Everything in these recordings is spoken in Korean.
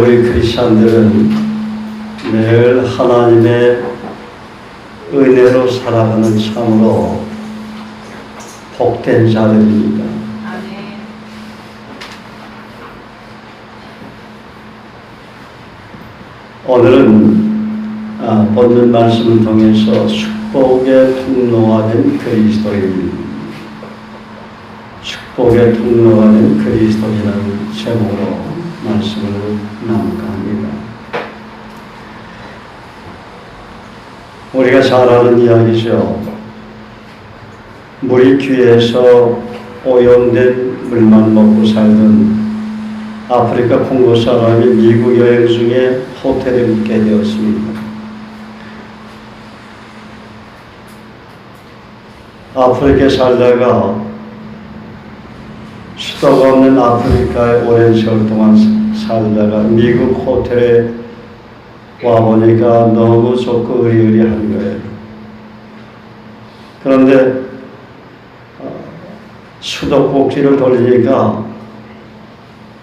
우리 크리스천들은 매일 하나님의 은혜로 살아가는 참으로 복된 자들입니다. 오늘은 본문 말씀을 통해서 축복의 통로가 된 그리스도인, 축복의 통로가 된 그리스도인이라는 제목으로 말씀을 나눌까 합니다. 우리가 잘 아는 이야기죠. 물이 귀해서 오염된 물만 먹고 살던 아프리카 콩고 사람이 미국 여행 중에 호텔에 묵게 되었습니다. 아프리카에 살다가 수도가 없는 아프리카에 오랜 세월 동안 살다가 미국 호텔에 와보니까 너무 좋고 의리의리한 거예요. 그런데 수도꼭지를 돌리니까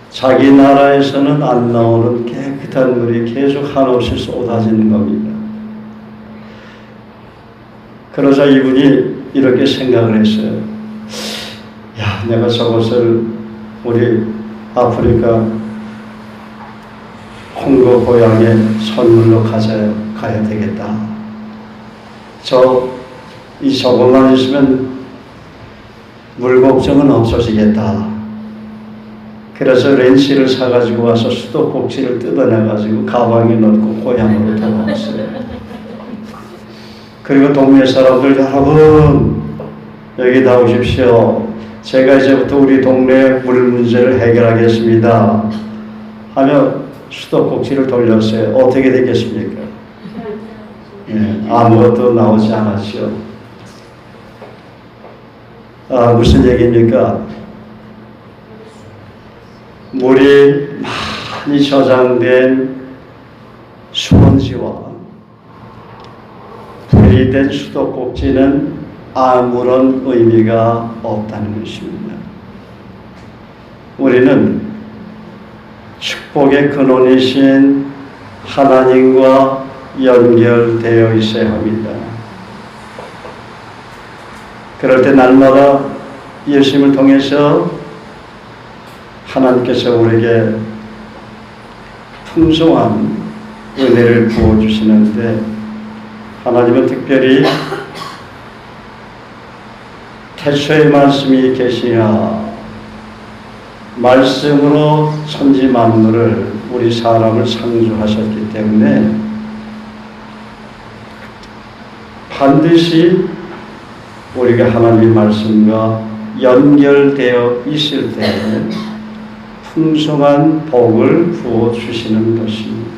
자기 나라에서는 안 나오는 깨끗한 물이 계속 한없이 쏟아지는 겁니다. 그러자 이분이 이렇게 생각을 했어요. 야, 내가 저것을 우리 아프리카 콩고 고향에 선물로 가야 되겠다. 이 저것만 있으면 물 걱정은 없어지겠다. 그래서 렌치를 사가지고 와서 수도꼭지를 뜯어내가지고 가방에 넣고 고향으로 돌아왔어요. 그리고 동네 사람들, 여러분 여기 나오십시오. 제가 이제부터 우리 동네 물 문제를 해결하겠습니다 하며 수도꼭지를 돌렸어요. 어떻게 되겠습니까? 아무것도 나오지 않았죠. 무슨 얘기입니까? 물이 많이 저장된 수원지와 불이 된 수도꼭지는 아무런 의미가 없다는 것입니다. 우리는 축복의 근원이신 하나님과 연결되어 있어야 합니다. 그럴 때 날마다 예수님을 통해서 하나님께서 우리에게 풍성한 은혜를 부어주시는데, 하나님은 특별히 태초의 말씀이 계시냐, 말씀으로 천지 만물을, 우리 사람을 창조하셨기 때문에 반드시 우리가 하나님의 말씀과 연결되어 있을 때 풍성한 복을 부어주시는 것입니다.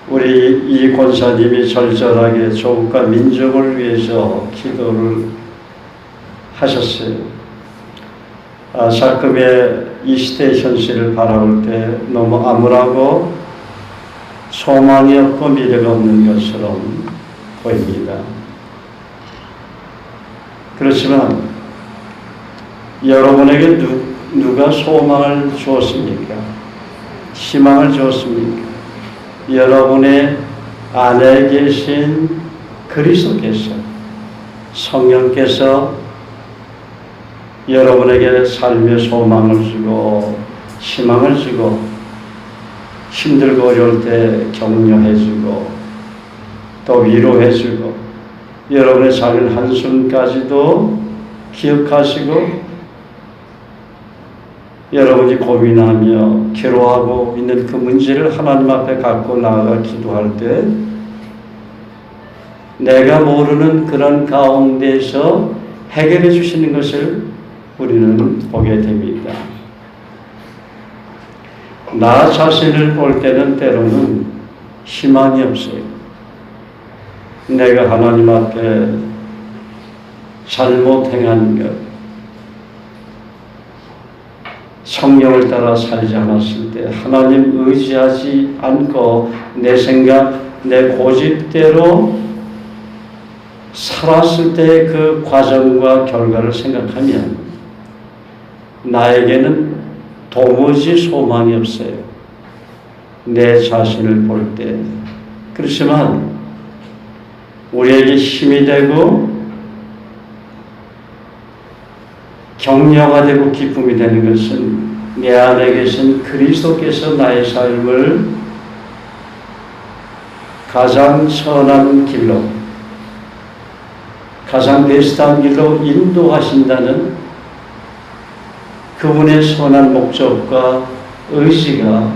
우리 이 권사님이 절절하게 조국과 민족을 위해서 기도를 하셨어요. 자금의 이 시대의 현실을 바라볼 때 너무 암울하고 소망이 없고 미래가 없는 것처럼 보입니다. 그렇지만 여러분에게 누가 소망을 주었습니까? 희망을 주었습니까? 여러분의 안에 계신 그리스도께서, 성령께서 여러분에게 삶의 소망을 주고 희망을 주고 힘들고 어려울 때 격려해주고 또 위로해주고 여러분의 작은 한숨까지도 기억하시고 여러분이 고민하며 괴로워하고 있는 그 문제를 하나님 앞에 갖고 나아가 기도할 때 내가 모르는 그런 가운데서 해결해 주시는 것을 우리는 보게 됩니다. 나 자신을 볼 때는 때로는 희망이 없어요. 내가 하나님 앞에 잘못 행한 것, 성령을 따라 살지 않았을 때, 하나님 의지하지 않고 내 생각, 내 고집대로 살았을 때 그 과정과 결과를 생각하면 나에게는 도무지 소망이 없어요. 내 자신을 볼 때. 그렇지만 우리에게 힘이 되고 격려가 되고 기쁨이 되는 것은 내 안에 계신 그리스도께서 나의 삶을 가장 선한 길로, 가장 베스트한 길로 인도하신다는 그분의 선한 목적과 의지가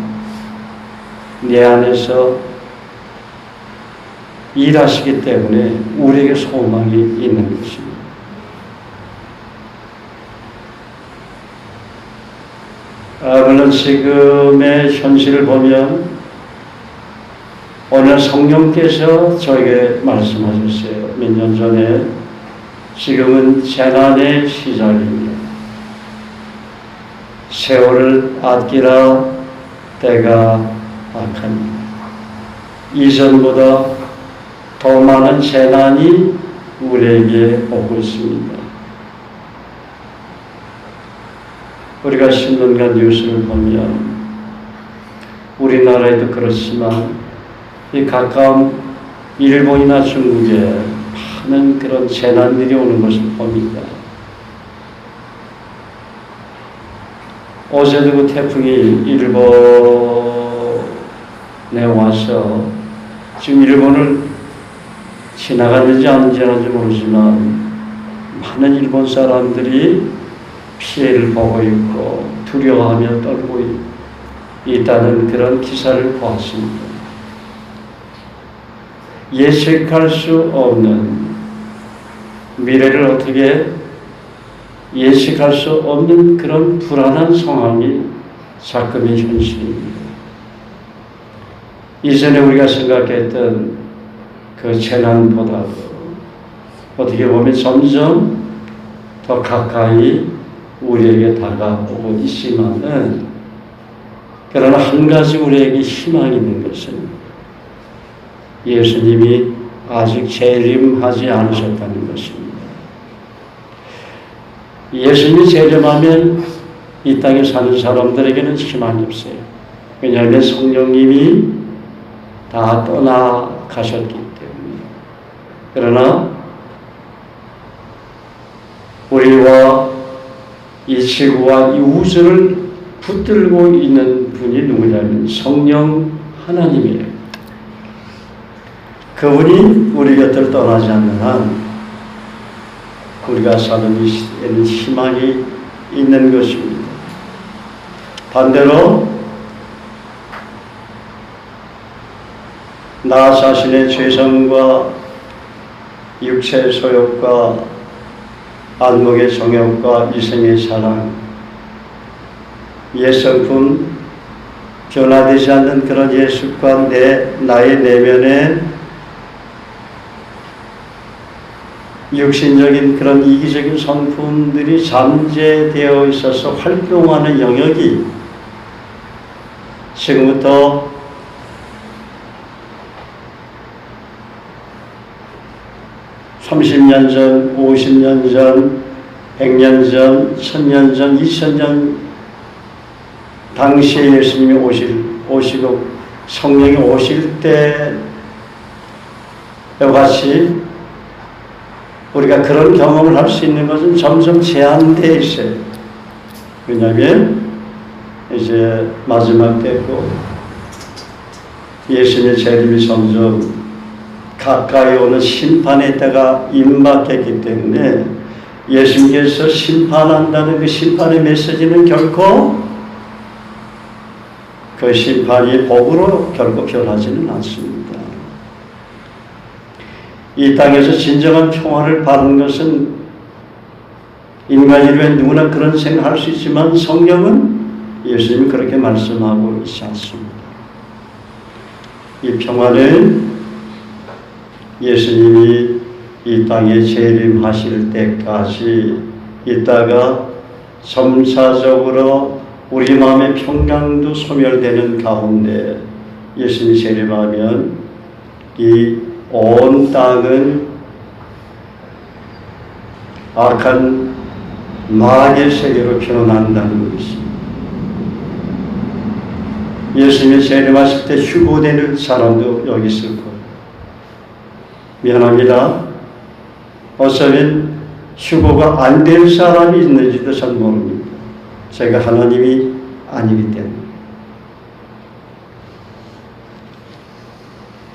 내 안에서 일하시기 때문에 우리에게 소망이 있는 것입니다. 물론 지금의 현실을 보면 오늘 성령께서 저에게 말씀하셨어요. 몇 년 전에 지금은 재난의 시절입니다. 세월을 아끼라 때가 악합니다. 이전보다 더 많은 재난이 우리에게 오고 있습니다. 우리가 10년간 뉴스를 보면 우리나라에도 그렇지만 이 가까운 일본이나 중국에 많은 그런 재난들이 오는 것을 봅니다. 어제도 그 태풍이 일본에 와서 지금 일본을 지나갔는지 안 지나는지 모르지만 많은 일본 사람들이 피해를 보고 있고 두려워하며 떨고 있다는 그런 기사를 보았습니다. 예측할 수 없는 미래를 어떻게 예측할 수 없는 그런 불안한 상황이 자금의 현실입니다. 이전에 우리가 생각했던 그 재난보다도 어떻게 보면 점점 더 가까이 우리에게 다가오고 있지만은, 그러나 한 가지 우리에게 희망이 있는 것은 예수님이 아직 재림하지 않으셨다는 것입니다. 예수님이 재림하면 이 땅에 사는 사람들에게는 희망이 없어요. 왜냐하면 성령님이 다 떠나가셨기 때문에. 그러나 우리와 이 지구와 이 우주를 붙들고 있는 분이 누구냐면 성령 하나님이에요. 그분이 우리 곁을 떠나지 않는 한 우리가 사는 이 시대에는 희망이 있는 것입니다. 반대로 나 자신의 죄성과 육체의 소욕과 안목의 정욕과 이생의 사랑, 옛성품, 변화되지 않는 그런 예습과 나의 내면에 육신적인 그런 이기적인 성품들이 잠재되어 있어서 활동하는 영역이 지금부터 (30년) 전, 50년 전, 100년 전, 1000년 전, 2000년 당시에 예수님이 오시고 성령이 오실 때와 같이 우리가 그런 경험을 할 수 있는 것은 점점 제한되어 있어요. 왜냐하면 이제 마지막 때고 예수님의 재림이 점점 가까이 오는 심판의 때가 임박했기 때문에 예수님께서 심판한다는 그 심판의 메시지는 결코 그 심판이 복으로 결코 변하지는 않습니다. 이 땅에서 진정한 평화를 받는 것은 인간이라면 누구나 그런 생각할 수 있지만 성경은 예수님이 그렇게 말씀하고 있지 않습니다. 이 평화는 예수님이 이 땅에 재림하실 때까지 있다가 점차적으로 우리 마음의 평강도 소멸되는 가운데 예수님이 재림하면 이 온 땅은 악한 마귀의 세계로 변한다는 것입니다. 예수님이 재림하실 때 휴고되는 사람도 여기 있을 거예요. 미안합니다. 어쩌면 휴고가 안 될 사람이 있는지도 잘 모릅니다. 제가 하나님이 아니기 때문에.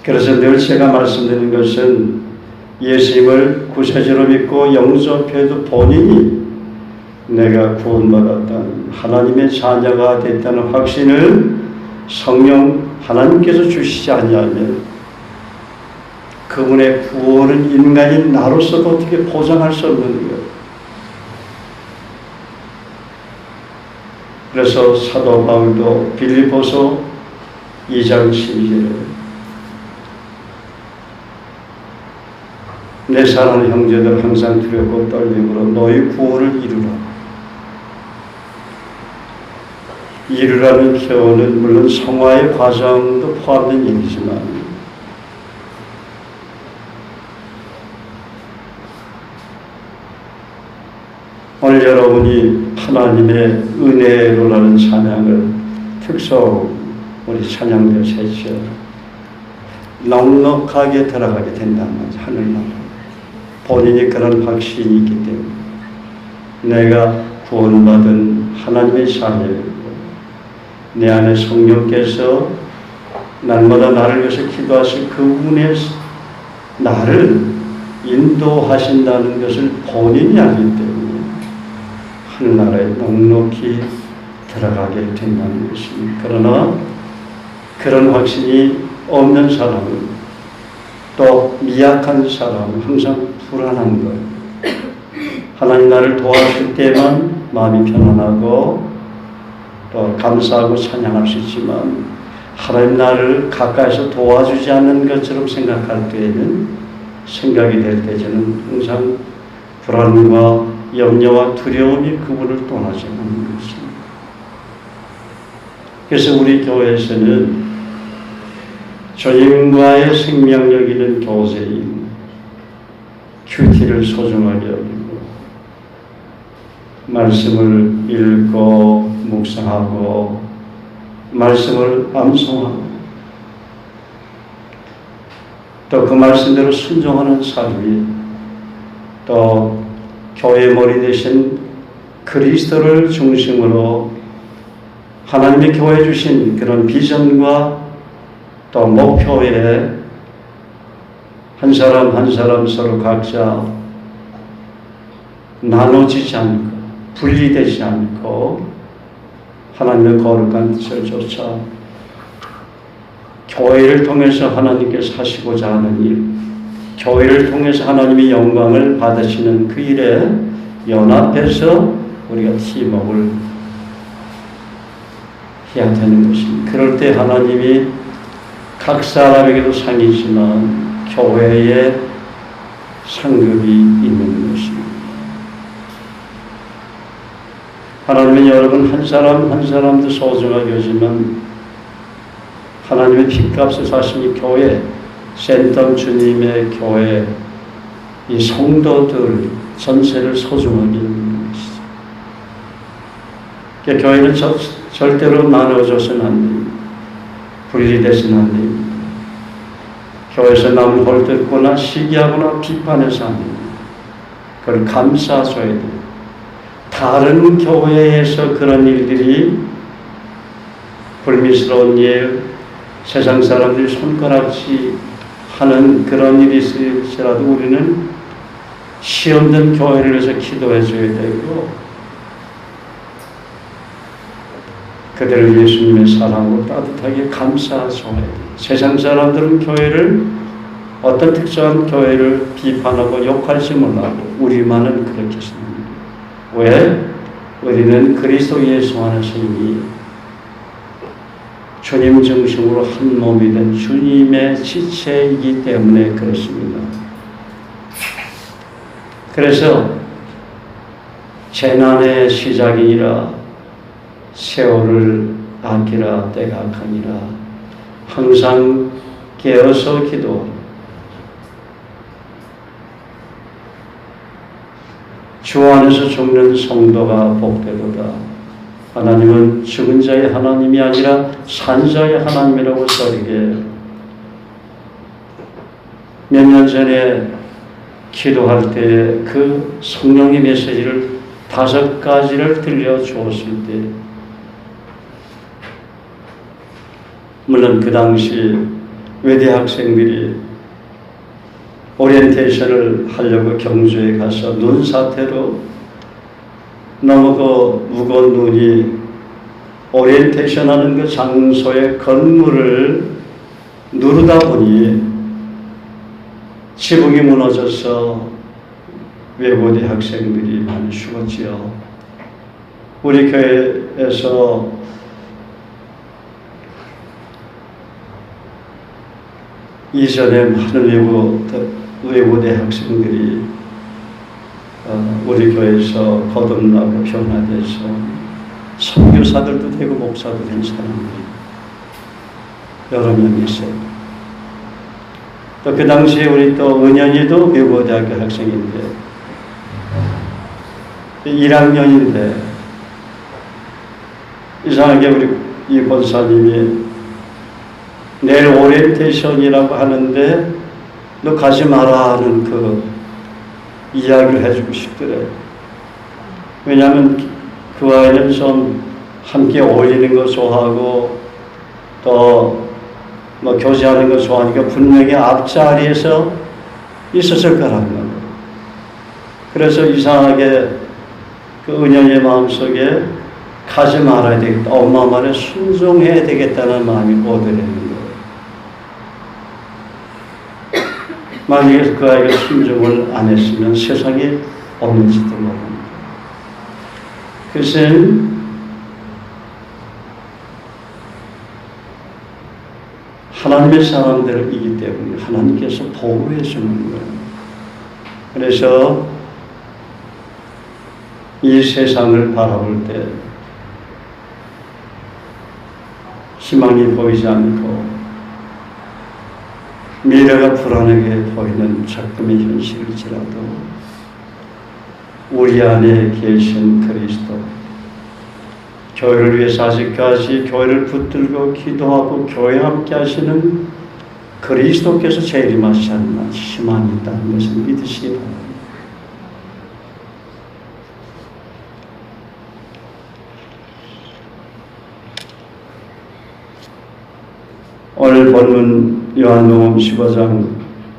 그래서 늘 제가 말씀드리는 것은 예수님을 구세주로 믿고 영접해도 본인이 내가 구원받았다는 하나님의 자녀가 됐다는 확신을 성령 하나님께서 주시지 아니하면 그분의 구원은 인간인 나로서도 어떻게 보장할 수 없는 거예요. 그래서 사도 바울도 빌립보서 2장 12절에 내 사랑하는 형제들 항상 두렵고 떨림으로 너희 구원을 이루라는 표현은 물론 성화의 과정도 포함된 얘기지만 오늘 여러분이 하나님의 은혜로라는 찬양을 특성 우리 찬양대로 세죠. 넉넉하게 들어가게 된다는 거죠. 하늘나라. 본인이 그런 확신이 있기 때문에 내가 구원받은 하나님의 자녀이고 내 안에 성령께서 날마다 나를 위해서 기도하실 그분의 나를 인도하신다는 것을 본인이 알기 때문에 하늘나라에 넉넉히 들어가게 된다는 것입니다. 그러나 그런 확신이 없는 사람은 또 미약한 사람은 항상 불안한 거예요. 하나님 나를 도와줄 때만 마음이 편안하고 또 감사하고 찬양할 수 있지만 하나님 나를 가까이서 도와주지 않는 것처럼 생각할 때에는 생각이 될 때 저는 항상 불안과 염려와 두려움이 그분을 떠나지 않는 것입니다. 그래서 우리 교회에서는 주님과의 생명력 있는 교제인 큐티를 소중하게 여기고 말씀을 읽고 묵상하고 말씀을 암송하고 또 그 말씀대로 순종하는 삶이 또 교회 머리 대신 그리스도를 중심으로 하나님의 교회 주신 그런 비전과 또 목표에 한 사람 한 사람 서로 각자 나눠지지 않고 분리되지 않고 하나님의 거룩한 뜻을 쫓아 교회를 통해서 하나님께서 하시고자 하는 일, 교회를 통해서 하나님의 영광을 받으시는 그 일에 연합해서 우리가 팀워크를 해야 되는 것입니다. 그럴 때 하나님이 각 사람에게도 상이지만 교회에 상급이 있는 것입니다. 하나님은 여러분 한 사람 한 사람도 소중하게 여지만 하나님의 핏값을 사신 이 교회, 센텀 주님의 교회, 이 성도들 전체를 소중하게 여기는 것이죠. 그러니까 교회는 절대로 나눠져서는 안 됩니다. 분리돼서는 안 됩니다. 교회에서 남을 헐뜯거나 시기하거나 비판해서 안 됩니다. 그걸 감싸줘야 됩니다. 다른 교회에서 그런 일들이 불미스러운 일, 세상 사람들이 손가락질 하는 그런 일이 있을지라도 우리는 시험된 교회를 위해서 기도해 줘야 되고 그들을 예수님의 사랑으로 따뜻하게 감싸줘야 돼요. 세상 사람들은 교회를 어떤 특정한 교회를 비판하고 욕할지 몰라도 우리만은 그렇게 생각합니다. 왜? 우리는 그리스도 예수 안에서 이미 주님 중심으로 한 몸이 된 주님의 지체이기 때문에 그렇습니다. 그래서 재난의 시작이니라 세월을 아끼라 때가 악하니라 항상 깨어서 기도하라. 주 안에서 죽는 성도가 복되도다. 하나님은 죽은 자의 하나님이 아니라 산 자의 하나님이라고 써리게 몇 년 전에 기도할 때 그 성령의 메시지를 5가지를 들려주었을 때 물론 그 당시 외대 학생들이 오리엔테이션을 하려고 경주에 가서 눈 사태로 너무 그 무거운 눈이 오리엔테이션 하는 그 장소의 건물을 누르다 보니 지붕이 무너져서 외고대 학생들이 많이 죽었지요. 우리 교회에서 이전에 많은 외고대 학생들이 우리 교회에서 거듭나고 변화돼서 선교사들도 되고 목사도 된 사람들이 여러 명 있어요. 또 그 당시에 우리 또 은연이도 외고대학교 학생인데 1학년인데 이상하게 우리 이 권사님이 내일 오리엔테이션이라고 하는데 너 가지 마라 하는 그 이야기를 해주고 싶더래. 왜냐하면 그 아이는 좀 함께 어울리는 거 좋아하고 또 뭐 교제하는 거 좋아하니까 분명히 앞자리에서 있었을 거라는 거예요. 그래서 이상하게 그 은연의 마음속에 가지 말아야 되겠다. 엄마 말에 순종해야 되겠다는 마음이 오더라는 거예요. 만약에 그 아이가 순종을 안 했으면 세상에 없는지도 모릅니다. 그것은 하나님의 사람들이기 때문에 하나님께서 보호해 주는 거예요. 그래서 이 세상을 바라볼 때 희망이 보이지 않고 미래가 불안하게 보이는 적금의 현실일지라도 우리 안에 계신 그리스도, 교회를 위해서 아직까지 교회를 붙들고 기도하고 교회 함께 하시는 그리스도께서 재림하시지 않나 희망이 있다는 것을 믿으시기 바랍니다. 오늘 본문 요한복음 15장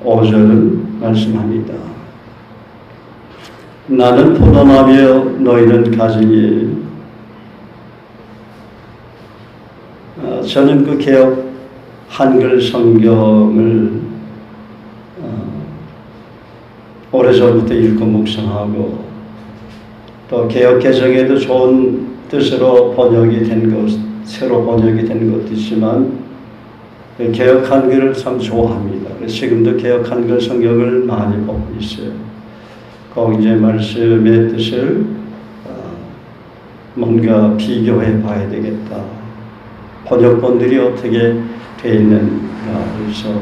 5절은 말씀합니다. 나는 포도나무여 너희는 가지니. 저는 그 개역 한글 성경을 오래전부터 읽고 묵상하고 또 개역 개정에도 좋은 뜻으로 번역이 된 것, 새로 번역이 된 것도 있지만 개역 한글을 참 좋아합니다. 그래서 지금도 개역 한글 성경을 많이 보고 있어요. 꼭 이제 말씀의 뜻을 뭔가 비교해 봐야 되겠다. 번역본들이 어떻게 되어 있는가. 그래서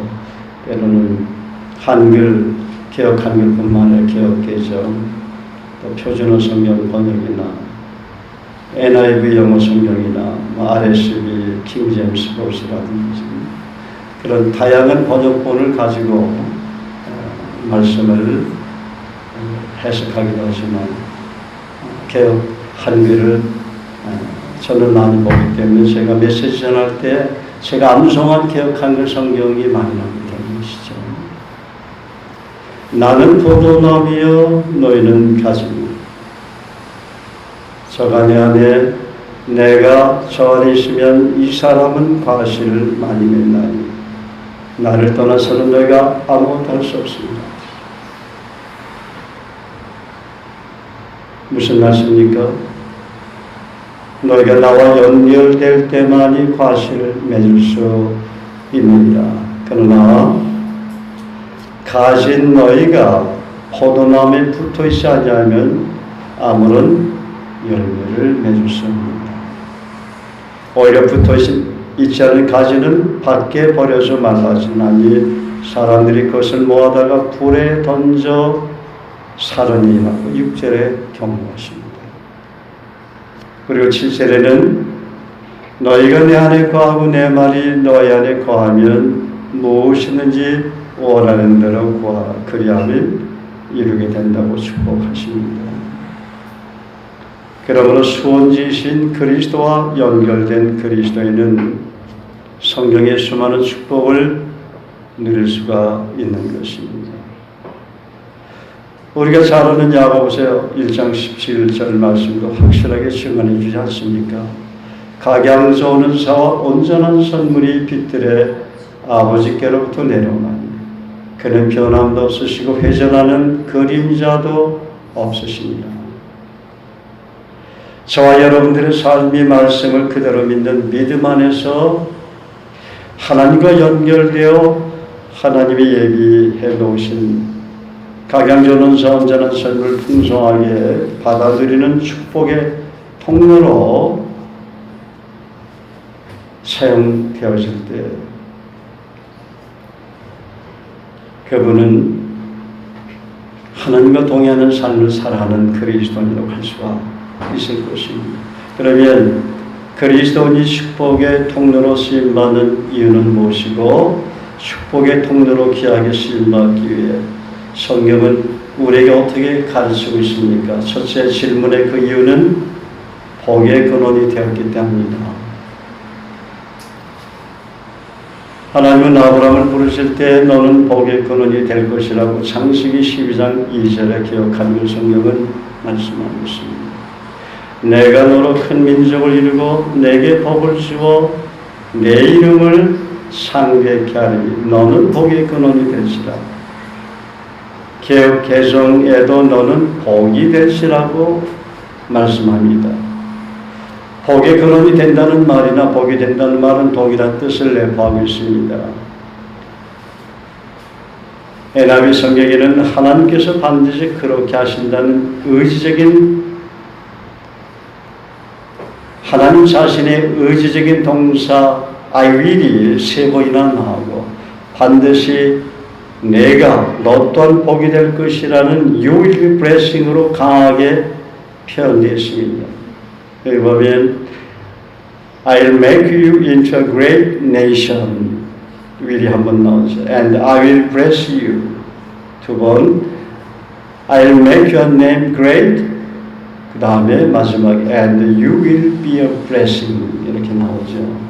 때로는 한글, 개역 한글뿐만 아니라 개역 개정, 또 표준어 성경 번역이나 NIV 영어 성경이나 RSV, 킹제임스 버스라든지 그런 다양한 번역본을 가지고 말씀을 해석하기도 하지만 개역 한글을 저는 많이 보기 때문에 제가 메시지 전할 때 제가 암송한 개역 한글 성경이 많이 나오게 되는 것이죠. 나는 포도나무여 너희는 가지니 저가 내 안에 내가 저 안에 있으면 이 사람은 과실을 많이 맺나니 나를 떠나서는 너희가 아무것도 할 수 없습니다. 무슨 말씀입니까? 너희가 나와 연결될 때만이 과실을 맺을 수 있느니라. 그러나 가진 너희가 포도나무에 붙어 있지 아니하면 아무런 열매를 맺을 수 없느니라. 오히려 붙어 있지 않은 가지는 밖에 버려져 말라지나니 사람들이 그것을 모아다가 불에 던져 살으니 하고 6절에 경고하십니다. 그리고 7절에는 너희가 내 안에 거하고 내 말이 너희 안에 거하면 무엇이든지 원하는 대로 구하라. 그리하면 이루게 된다고 축복하십니다. 그러므로 수원지이신 그리스도와 연결된 그리스도인은 성경의 수많은 축복을 누릴 수가 있는 것입니다. 우리가 잘 아는 야고보서 1장 17절 말씀도 확실하게 증언해 주지 않습니까? 각양좋은 사와 온전한 선물이 빛들의 아버지께로부터 내려오나니 그는 변함도 없으시고 회전하는 그림자도 없으십니다. 저와 여러분들의 삶이 말씀을 그대로 믿는 믿음 안에서 하나님과 연결되어 하나님이 예비해 놓으신 각양전원사 온전한 선물 풍성하게 받아들이는 축복의 통로로 사용되어질 때 그분은 하나님과 동의하는 삶을 살아가는 그리스도인이라고 할 수가 있을 것입니다. 그러면 그리스도인이 축복의 통로로 쓰임받는 이유는 무엇이고 축복의 통로로 귀하게 쓰임받기 위해 성경은 우리에게 어떻게 가르치고 있습니까? 첫째 질문의 그 이유는 복의 근원이 되었기 때문입니다. 하나님은 아브라함을 부르실 때 너는 복의 근원이 될 것이라고 창세기 12장 2절에 기억하는 성경은 말씀하고 있습니다. 내가 너로 큰 민족을 이루고 내게 복을 주어 내 이름을 상백케 하리니 너는 복의 근원이 될지라. 개역 개정에도 너는 복이 될지라고 말씀합니다. 복의 근원이 된다는 말이나 복이 된다는 말은 동일한 뜻을 내포하고 있습니다. NIV 성경에는 하나님께서 반드시 그렇게 하신다는 의지적인 하나님 자신의 의지적인 동사 I will이 3번이나 나오고 반드시 내가 너 또한 복이 될 것이라는 You will be blessing으로 강하게 표현되어 있습니다. 여기 보면 I'll make you into a great nation will이 한번 나오죠. And I will bless you. 2번 I'll make your name great. 그 다음에 마지막에 And you will be a blessing 이렇게 나오죠.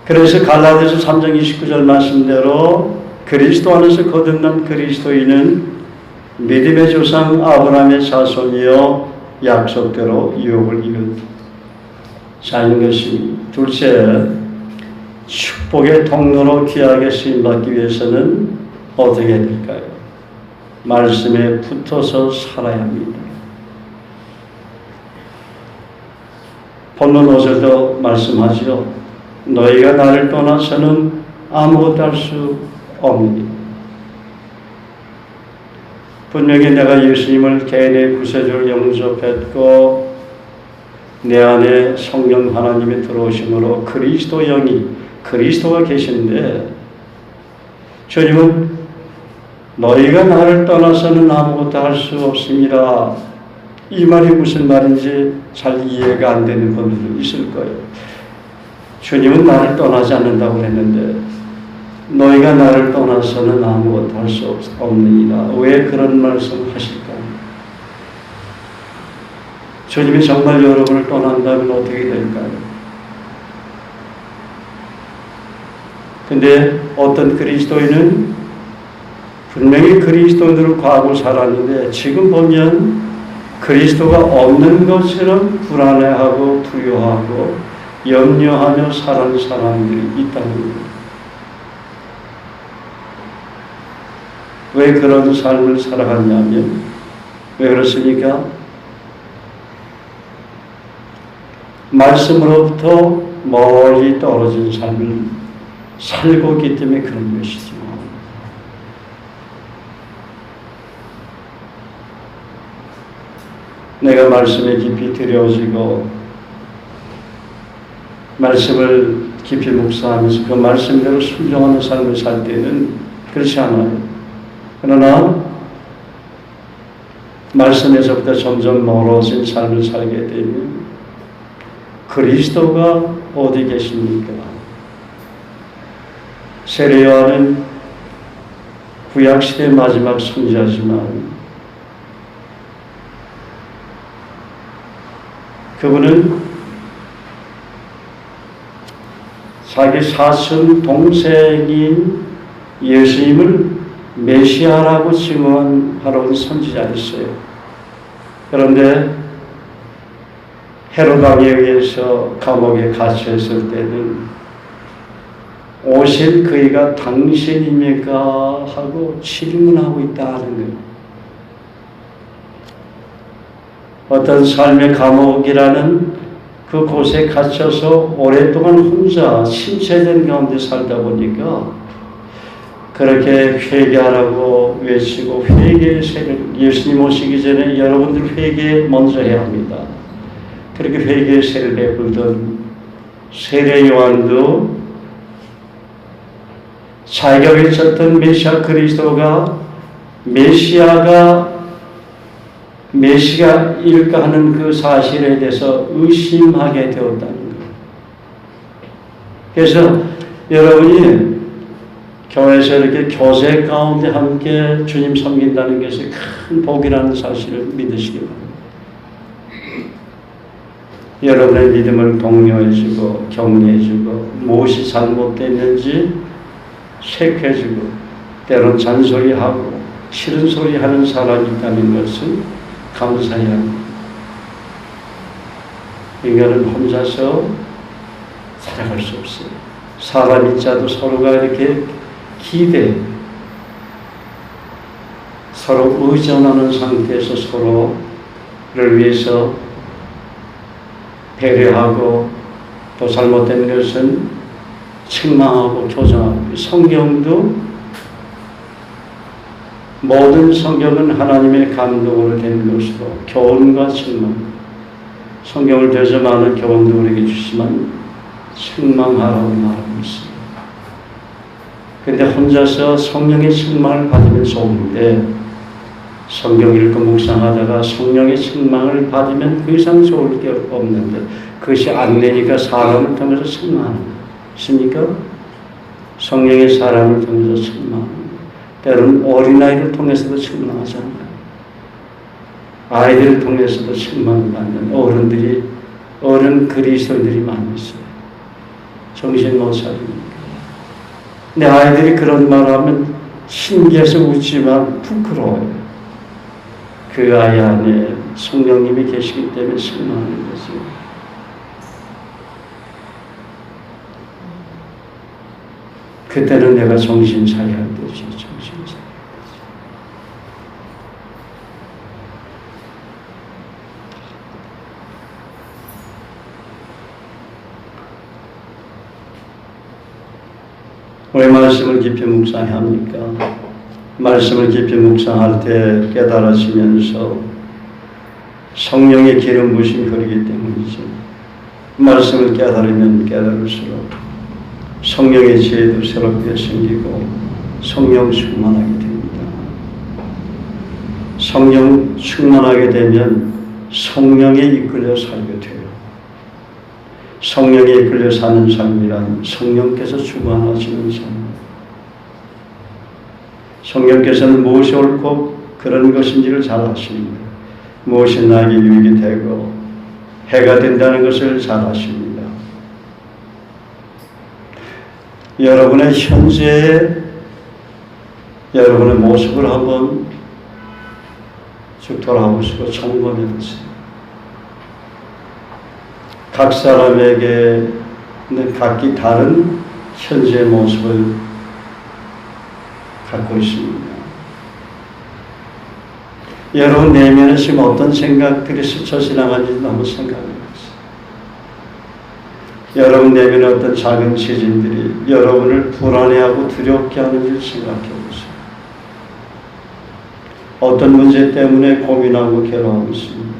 그래서 갈라디아서 3장 29절 말씀대로 그리스도 안에서 거듭난 그리스도인은 믿음의 조상 아브라함의 자손이요 약속대로 유업을 이룬 자인 것입니다. 둘째, 축복의 통로로 귀하게 쓰임받기 위해서는 어떻게 해야 될까요? 말씀에 붙어서 살아야 합니다. 본문 5절도 말씀하죠. 너희가 나를 떠나서는 아무것도 할 수 없느니. 분명히 내가 예수님을 개인의 구세주를 영접했고 내 안에 성령 하나님이 들어오심으로 그리스도 영이 그리스도가 계신데 주님은 너희가 나를 떠나서는 아무것도 할 수 없습니다. 이 말이 무슨 말인지 잘 이해가 안 되는 분들도 있을 거예요. 주님은 나를 떠나지 않는다고 했는데 너희가 나를 떠나서는 아무것도 할 수 없느니라. 왜 그런 말씀 하실까요? 주님이 정말 여러분을 떠난다면 어떻게 될까요? 근데 어떤 그리스도인은 분명히 그리스도인으로 과거 살았는데 지금 보면 그리스도가 없는 것처럼 불안해하고 두려워하고 염려하며 사는 사람들이 있다는 겁니다. 왜 그런 삶을 살아갔냐면 왜 그렇습니까? 말씀으로부터 멀리 떨어진 삶을 살고 있기 때문에 그런 것이죠. 내가 말씀에 깊이 들여지고 말씀을 깊이 묵상하면서 그 말씀대로 순종하는 삶을 살 때는 그렇지 않아요. 그러나 말씀에서부터 점점 멀어진 삶을 살게 되면 그리스도가 어디 계십니까? 세례 요한은 구약시대 마지막 선지자지만 그분은 자기 사촌 동생인 예수님을 메시아라고 증언하러 온 선지자였어요. 그런데 헤롯 왕에 의해서 감옥에 갇혔을 때는 오실 그이가 당신입니까? 하고 질문하고 있다 하는 거예요. 어떤 삶의 감옥이라는 그 곳에 갇혀서 오랫동안 혼자 침체된 가운데 살다 보니까 그렇게 회개하라고 외치고 회개의 세를, 예수님 오시기 전에 여러분들 회개 먼저 해야 합니다. 그렇게 회개의 세를 베풀던 세례 요한도 자기가 외쳤던 메시아 그리스도가 메시아일까 하는 그 사실에 대해서 의심하게 되었다는 거예요. 그래서 여러분이 교회에서 이렇게 교제 가운데 함께 주님 섬긴다는 것이 큰 복이라는 사실을 믿으시기 바랍니다. 여러분의 믿음을 독려해주고 격려해주고 무엇이 잘못됐는지 책해주고 때론 잔소리하고 싫은 소리 하는 사람이 있다는 것은 감사해야 합니다. 인간은 혼자서 살아갈 수 없어요. 사람이 짜도 서로가 이렇게 서로 의존하는 상태에서 서로를 위해서 배려하고 또 잘못된 것은 책망하고 교정하고 성경도 모든 성경은 하나님의 감동으로 된 것으로 교훈과 책망 성경을 대서 많은 교훈도 우리에게 주시지만 책망하라고 말하고 있습니다. 그런데 혼자서 성령의 책망을 받으면 좋은데 성경 읽고 묵상하다가 성령의 책망을 받으면 그 이상 좋을 게 없는데 그것이 안 되니까 사람을 통해서 책망하는 것입니까? 성령의 사람을 통해서 책망하는 것. 때로는 어린아이를 통해서도 책망하잖아요. 아이들을 통해서도 책망을 받는 어른 그리스도인들이 많이 있어요. 정신 못 차리니까. 내 아이들이 그런 말을 하면 신기해서 웃지만 부끄러워요. 그 아이 안에 성령님이 계시기 때문에 책망하는 거죠. 그때는 내가 정신 차려야 되지. 정신 차려. 왜 말씀을 깊이 묵상해야 합니까? 말씀을 깊이 묵상할 때 깨달아지면서 성령의 기름 부심이 흐르기 때문이죠. 말씀을 깨달으면 깨달을수록 성령의 지혜도 새롭게 생기고 성령 충만하게 됩니다. 성령 충만하게 되면 성령에 이끌려 살게 돼요. 성령에 이끌려 사는 삶이란 성령께서 주관하시는 삶. 성령께서는 무엇이 옳고 그런 것인지를 잘 아십니다. 무엇이 나에게 유익이 되고 해가 된다는 것을 잘 아십니다. 여러분의 현재의 여러분의 모습을 한번 쭉 돌아보시고 점검해 보세요. 각 사람에게는 각기 다른 현재의 모습을 갖고 있습니다. 여러분 내면에 지금 어떤 생각들이 스쳐 지나가는지도 한번 생각해 보세요. 여러분 내면에 어떤 작은 지진들이 여러분을 불안해하고 두렵게 하는지를 생각해 보세요. 어떤 문제 때문에 고민하고 괴로워하고 있습니까?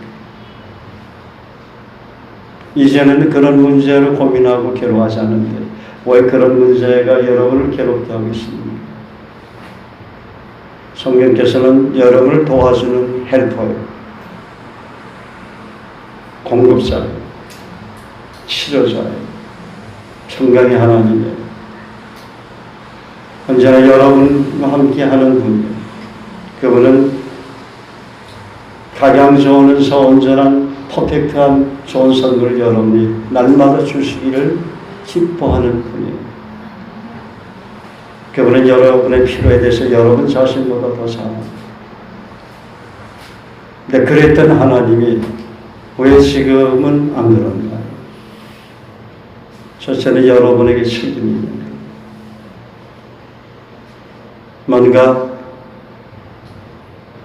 이제는 그런 문제로 고민하고 괴로워하지 않는데 왜 그런 문제가 여러분을 괴롭게 하고 있습니까? 성령께서는 여러분을 도와주는 헬퍼예요. 공급자예요. 치료자예요. 평강의 하나님이에요. 언제나 여러분과 함께하는 분이에요. 그분은 각양 좋으면서 온전한 퍼펙트한 좋은 선물을 여러분이 날마다 주시기를 기뻐하는 분이에요. 그분은 여러분의 필요에 대해서 여러분 자신보다 더 잘 압니다. 근데 그랬던 하나님이 왜 지금은 안 그런가? 첫째는 여러분에게 책임이 있는 거예요. 뭔가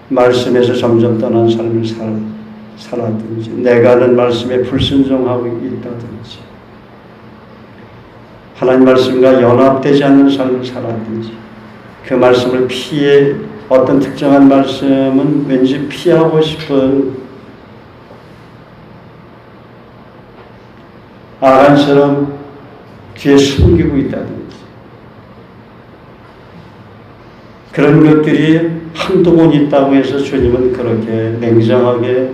말씀에서 점점 떠난 삶을 살았든지, 내가 하는 말씀에 불순종하고 있다든지, 하나님 말씀과 연합되지 않는 삶을 살았든지, 그 말씀을 피해, 어떤 특정한 말씀은 왠지 피하고 싶은 아간처럼 뒤에 숨기고 있다든지, 그런 것들이 한두 번 있다고 해서 주님은 그렇게 냉정하게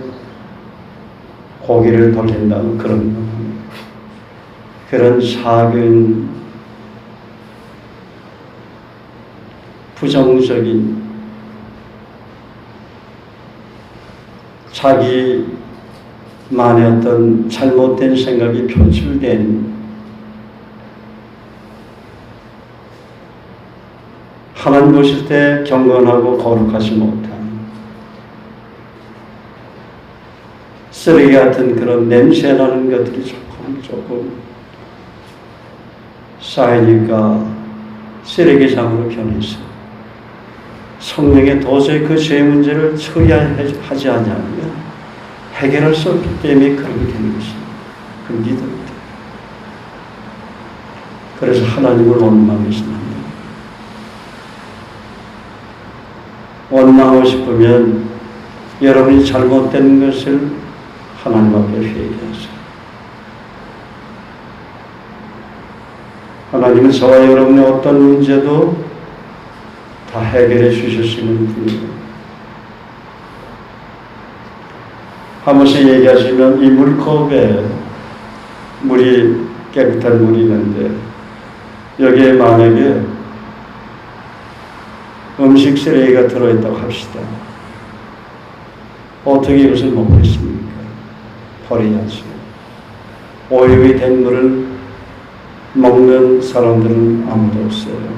고개를 돌린다는 그런 작은 부정적인 자기만의 어떤 잘못된 생각이 표출된 하나님 보실 때 경건하고 거룩하지 못한 쓰레기 같은 그런 냄새나는 것들이 조금 쌓이니까 쓰레기장으로 변해서 성령에 도저히 그 죄 문제를 처리하지 않으면 해결할 수 없기 때문에 그렇게 되는 것입니다. 그 믿음입니다. 그래서 하나님을 원망하십니다. 원망하고 싶으면 여러분이 잘못된 것을 하나님 앞에 회개하세요. 하나님은 저와 여러분의 어떤 문제도 다 해결해 주실 수 있는 분이에요. 한 번씩 얘기하시면 이 물컵에 물이 깨끗한 물이 있는데 여기에 만약에 음식 쓰레기가 들어있다고 합시다. 어떻게 이것을 먹겠습니까? 버려야죠. 오염이 된 물을 먹는 사람들은 아무도 없어요.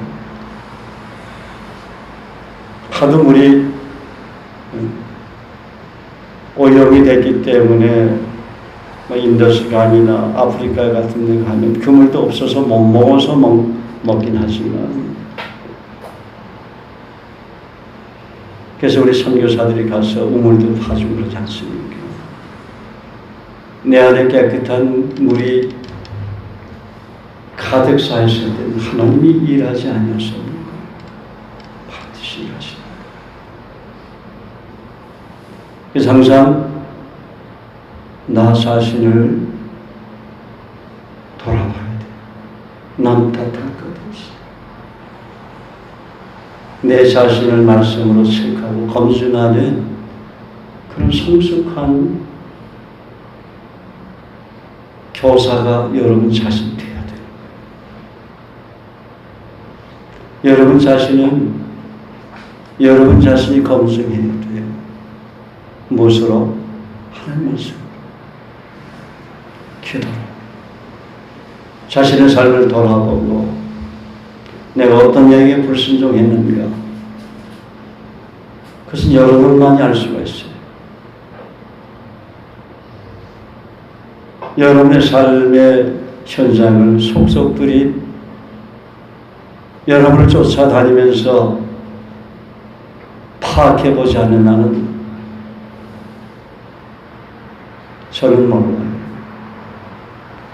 하도 물이 오염이 됐기 때문에 인도스강이나 아프리카 같은 데 가면 그 물도 없어서 못 먹어서 먹긴 하지만, 그래서 우리 선교사들이 가서 우물도 파주고 그러지 않습니까? 내 안에 깨끗한 물이 가득 쌓였을 때는 하나님이 일하지 않았습니까? 반드시 일하십니다. 그래서 항상 나 자신을 돌아봐야 돼. 남 탓할 것 없이. 내 자신을 말씀으로 체크하고 검증하는 그런 성숙한 교사가 여러분 자신 되어야 돼요. 여러분 자신은 여러분 자신이 검증해야 돼요. 무엇으로? 하나님 말씀으로. 기도로. 자신의 삶을 돌아보고 내가 어떤 얘기에 불순종했는가? 그것은 여러분만이 알 수가 있어요. 여러분의 삶의 현장을 속속들이 여러분을 쫓아다니면서 파악해보지 않는 한은 저는 몰라요.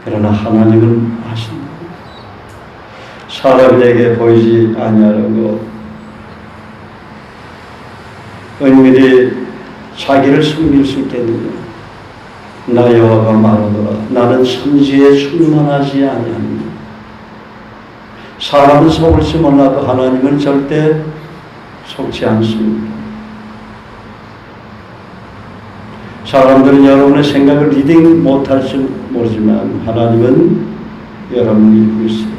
그러나 하나님은 아십니다. 사람에게 보이지 아니하려고 은밀히 자기를 숨길 수 있겠느냐? 나 여호와가 말하노라. 나는 천지에 충만하지 아니하느냐. 사람은 속을지 몰라도 하나님은 절대 속지 않습니다. 사람들은 여러분의 생각을 리딩 못할지 모르지만 하나님은 여러분을 읽고 있어요.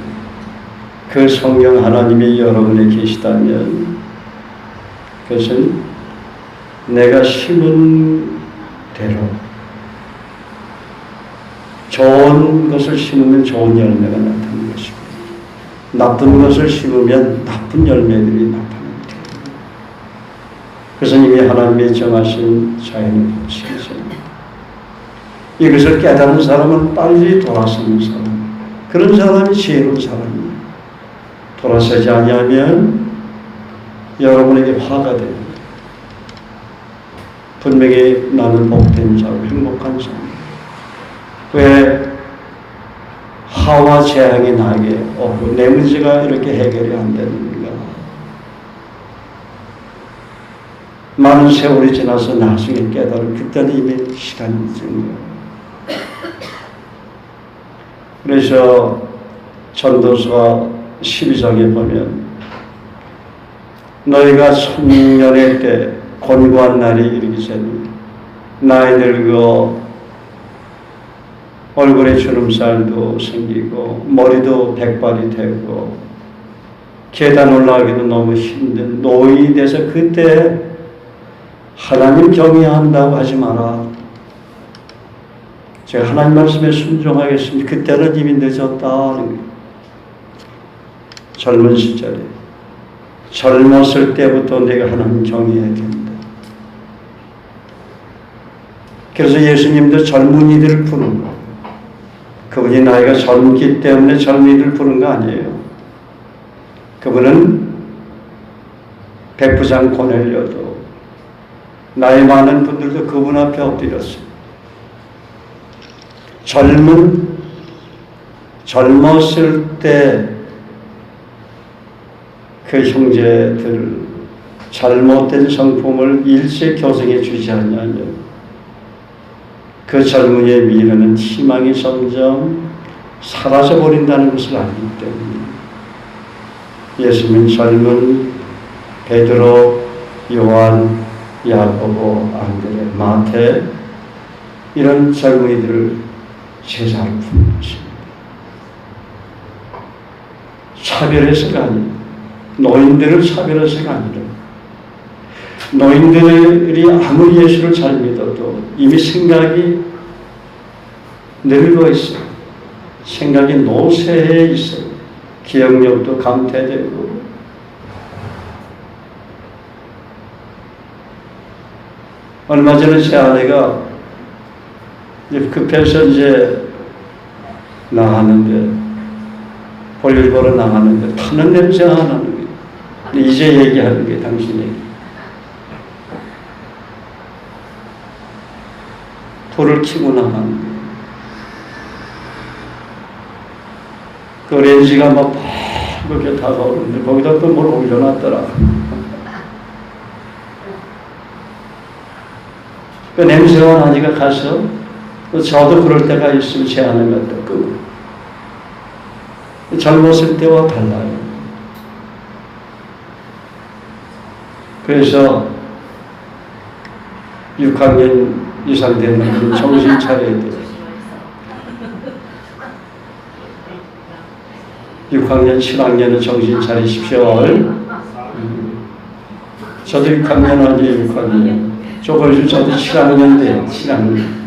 그 성령 하나님이 여러분에 계시다면 그것은 내가 심은 대로 좋은 것을 심으면 좋은 열매가 나타나는 것이고 나쁜 것을 심으면 나쁜 열매들이 나타납니다. 그것은 이미 하나님이 정하신 자연의 법칙이죠. 이것을 깨달은 사람은 빨리 돌아서는 사람, 그런 사람이 지혜로운 사람입니다. 돌아서지 아니하면 여러분에게 화가 됩니다. 분명히 나는 복된 자고 행복한 자입니다. 왜 하와 재앙이 나에게 오고 내 문제가 이렇게 해결이 안 되는가? 많은 세월이 지나서 나중에 깨달은 그때는 이미 시간이 늦은 거예요. 그래서 전도서 12장에 보면 너희가 청년의 때 곤고한 날이 이르기 전에 나이 늙어 얼굴에 주름살도 생기고 머리도 백발이 되고 계단 올라가기도 너무 힘든 노인이 돼서 그때 하나님 경외한다고 하지 마라. 제가 하나님 말씀에 순종하겠습니다. 그때는 이미 늦었다. 젊은 시절에 젊었을 때부터 내가 하나님 경외해야 된다. 그래서 예수님도 젊은이들을 부르는 거. 그분이 나이가 젊기 때문에 젊은이들을 부른 거 아니에요. 그분은 백부장 고넬료도 나이 많은 분들도 그분 앞에 엎드렸어요. 젊었을 때 그 형제들 잘못된 성품을 일찍 교정해 주지 않으면 그 젊은이의 미래는 희망이 점점 사라져버린다는 것을 알기 때문에 예수님은 젊은 베드로, 요한, 야고보, 안드레, 마태 이런 젊은이들을 제자로 부르는 것입니다. 차별해서가 아니에요. 노인들을 차별해서가 아니라 노인들이 아무리 예수를 잘 믿어도 이미 생각이 늙어 있어요. 생각이 노쇠해 있어요. 기억력도 감퇴되고 얼마 전에 제 아내가 급해서 이제 나가는데 볼일 보러 나가는데 타는 냄새가 나는 거예요. 이제 얘기하는 게 당신이 불을 켜고 나가는 거예요. 그 렌즈가 막 그렇게 다가오는데 거기다 또 뭘 올려놨더라. 그 냄새가 나니까 가서 저도 그럴 때가 있으면 제 아내가 또 끄고 젊었을 때와 달라요. 그래서 6학년 이상 되면 정신 차려야 돼요. 6학년, 7학년은 정신 차리십시오. 저도 6학년 아니에요, 6학년. 저도 7학년 돼요, 7학년.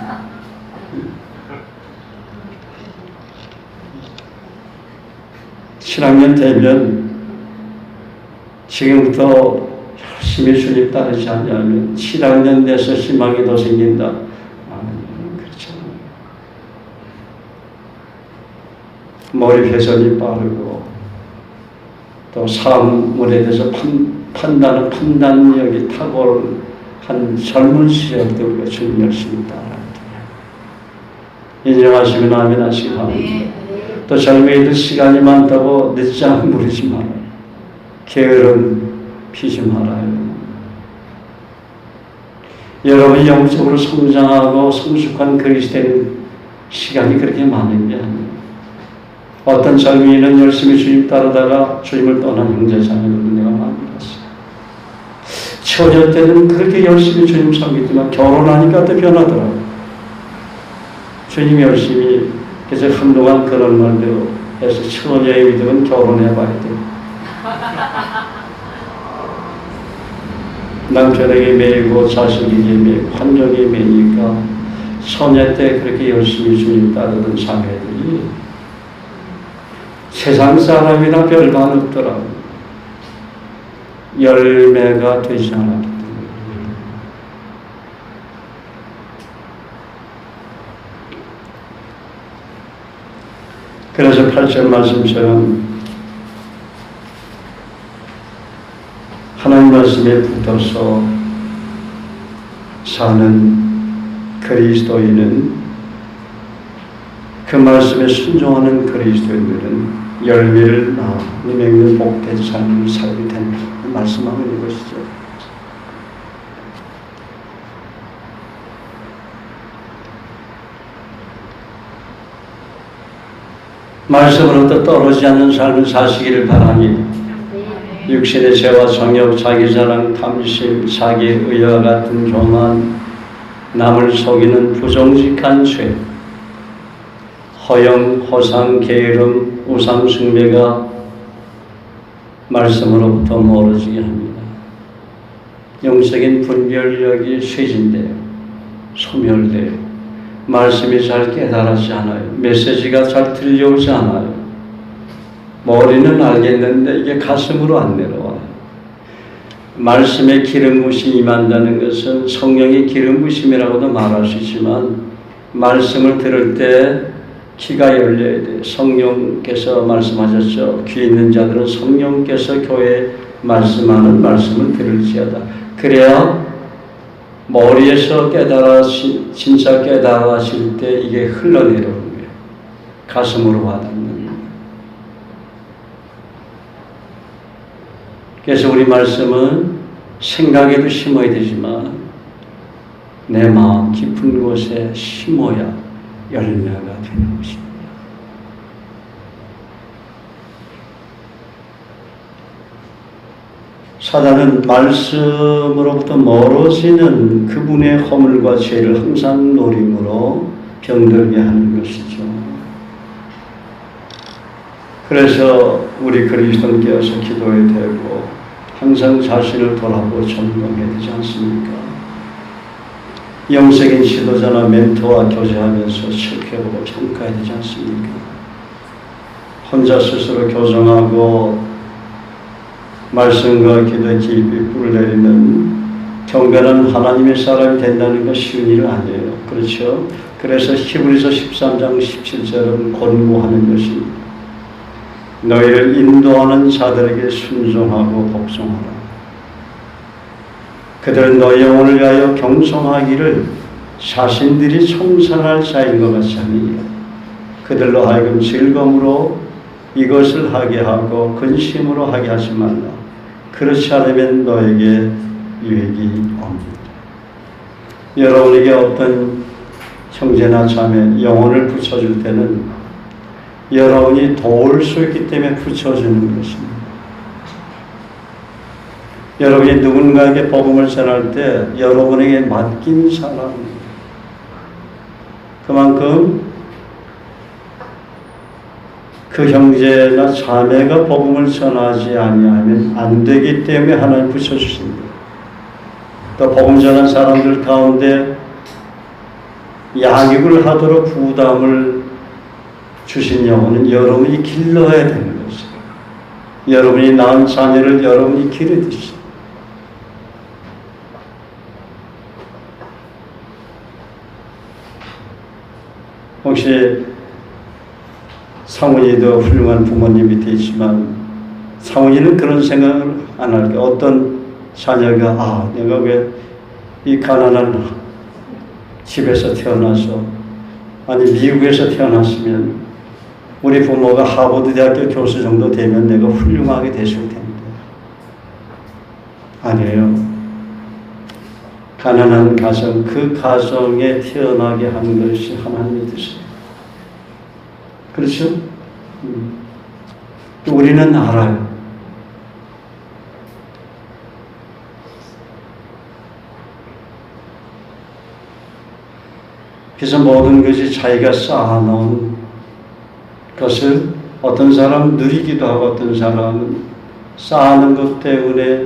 되면 지금부터 열심히 주님 따르지 않으면 7학년 돼서 희망이 더 생긴다. 그렇잖아요. 머리 회전이 빠르고 또 사물에 대해서 판단력이 탁월한 젊은 시절도 우리가 주님 열심히 따라야 돼요. 인정하시면 아멘 하시기 바랍니다. 또 젊은이들 시간이 많다고 늦잠 부리지 말아요. 게으름 피지 말아요. 여러분이 영적으로 성장하고 성숙한 그리스도인 시간이 그렇게 많은 게 아니에요. 어떤 젊은이는 열심히 주님 따르다가 주님을 떠난 형제자매를 내가 많이 봤어요. 처녀 때는 그렇게 열심히 주님 섬기지만 결혼하니까 또 변하더라고요. 주님 열심히 그래서 한동안 그런 말대로 해서 처녀의 믿음은 결혼해봐야 돼. 남편에게 매이고 자식에게 매이고 환경에 매이니까 처녀 때 그렇게 열심히 주님 따르던 자매들이 세상 사람이나 별반 없더라고요. 열매가 되지 않았기 때문에. 그래서 8절 말씀처럼 하나님 말씀에 붙어서 사는 그리스도인은, 그 말씀에 순종하는 그리스도인들은 열매를 맺는 복된 삶을 살게 된다 말씀하고 있는 것이죠. 말씀으로부터 떨어지지 않는 삶을 사시기를 바라니 육신의 죄와 정욕, 자기 자랑, 탐심, 자기 의와 같은 교만, 남을 속이는 부정직한 죄, 허영, 허상, 게으름, 우상 숭배가 말씀으로부터 멀어지게 합니다. 영적인 분별력이 쇠진돼요. 소멸돼요. 말씀이 잘 깨달아지지 않아요. 메시지가 잘 들려오지 않아요. 머리는 알겠는데 이게 가슴으로 안 내려와요. 말씀의 기름 부심이 임한다는 것은 성령의 기름 부심이라고도 말할 수 있지만, 말씀을 들을 때 귀가 열려야 돼요. 성령께서 말씀하셨죠. 귀 있는 자들은 성령께서 교회에 말씀하는 말씀을 들을지어다. 그래야 머리에서 진짜 깨달아질 때 이게 흘러내려오는 거예요. 가슴으로 와닿는. 그래서 우리 말씀은 생각에도 심어야 되지만 내 마음 깊은 곳에 심어야 열매가 되는 것입니다. 사단은 말씀으로부터 멀어지는 그분의 허물과 죄를 항상 노림으로 병들게 하는 것이죠. 그래서 우리 그리스도인께서 기도해야 되고 항상 자신을 돌아보고 점검해야 되지 않습니까? 영적인 지도자나 멘토와 교제하면서 체크해보고 평가해야 되지 않습니까? 혼자 스스로 교정하고 말씀과 기도에 깊이 뿔을 내리는 경건한 하나님의 사람이 된다는 건 쉬운 일은 아니에요. 그렇죠? 그래서 히브리서 13장 17절은 권고하는 것입니다. 너희를 인도하는 자들에게 순종하고 복종하라. 그들은 너희 영혼을 위하여 경성하기를 자신들이 청산할 자인 것 같이 하니라. 그들로 하여금 즐거움으로 이것을 하게 하고 근심으로 하게 하지 말라. 그렇지 않으면 너에게 유익이 없느니라. 여러분에게 어떤 형제나 자매 영혼을 붙여줄 때는 여러분이 도울 수 있기 때문에 붙여주는 것입니다. 여러분이 누군가에게 복음을 전할 때 여러분에게 맡긴 사람입니다. 그만큼 그 형제나 자매가 복음을 전하지 아니하면 안 되기 때문에 하나님 붙여주십니다. 또 복음 전한 사람들 가운데 양육을 하도록 부담을 주신 영혼은 여러분이 길러야 되는 것이에요. 여러분이 낳은 자녀를 여러분이 기르듯이. 혹시 상훈이도 훌륭한 부모님 밑에 있지만 상훈이는 그런 생각을 안 할게요. 어떤 자녀가 내가 왜 이 가난한 집에서 태어나서 아니 미국에서 태어났으면 우리 부모가 하버드 대학교 교수 정도 되면 내가 훌륭하게 됐을 텐데. 아니에요. 가난한 가정, 그 가정에 태어나게 한 것이 하나님의 뜻이에요. 그렇죠? 우리는 알아요. 그래서 모든 것이 자기가 쌓아놓은 것을 어떤 사람은 누리기도 하고 어떤 사람은 쌓아놓은 것 때문에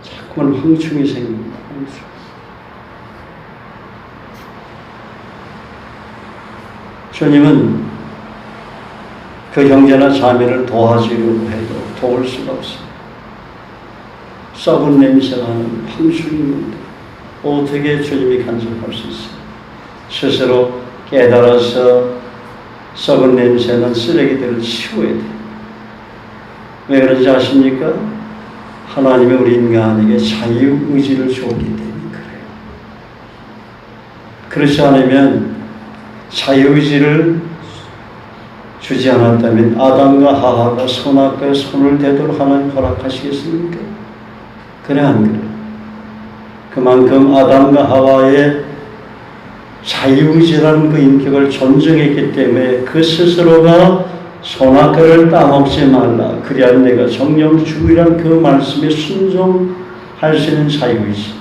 자꾸만 황충이 생깁니다. 주님은 그 형제나 자매를 도와주려고 해도 도울 수가 없어요. 썩은 냄새가 나는 황충입니다. 어떻게 주님이 간섭할 수 있어요? 스스로 깨달아서 썩은 냄새는 쓰레기들을 치워야 돼요. 왜 그런지 아십니까? 하나님이 우리 인간에게 자유의지를 주었기 때문에 그래요. 그렇지 않으면 자유의지를 주지 않았다면 아담과 하와가 선악과에 손을 대도록 하나님 허락하시겠습니까? 그래 안 그래요? 그만큼 아담과 하와의 자유의지라는 그 인격을 존중했기 때문에 그 스스로가 선악과를 따먹지 말라. 그래야 내가 정령 주의란 그 말씀에 순종할 수 있는 자유의지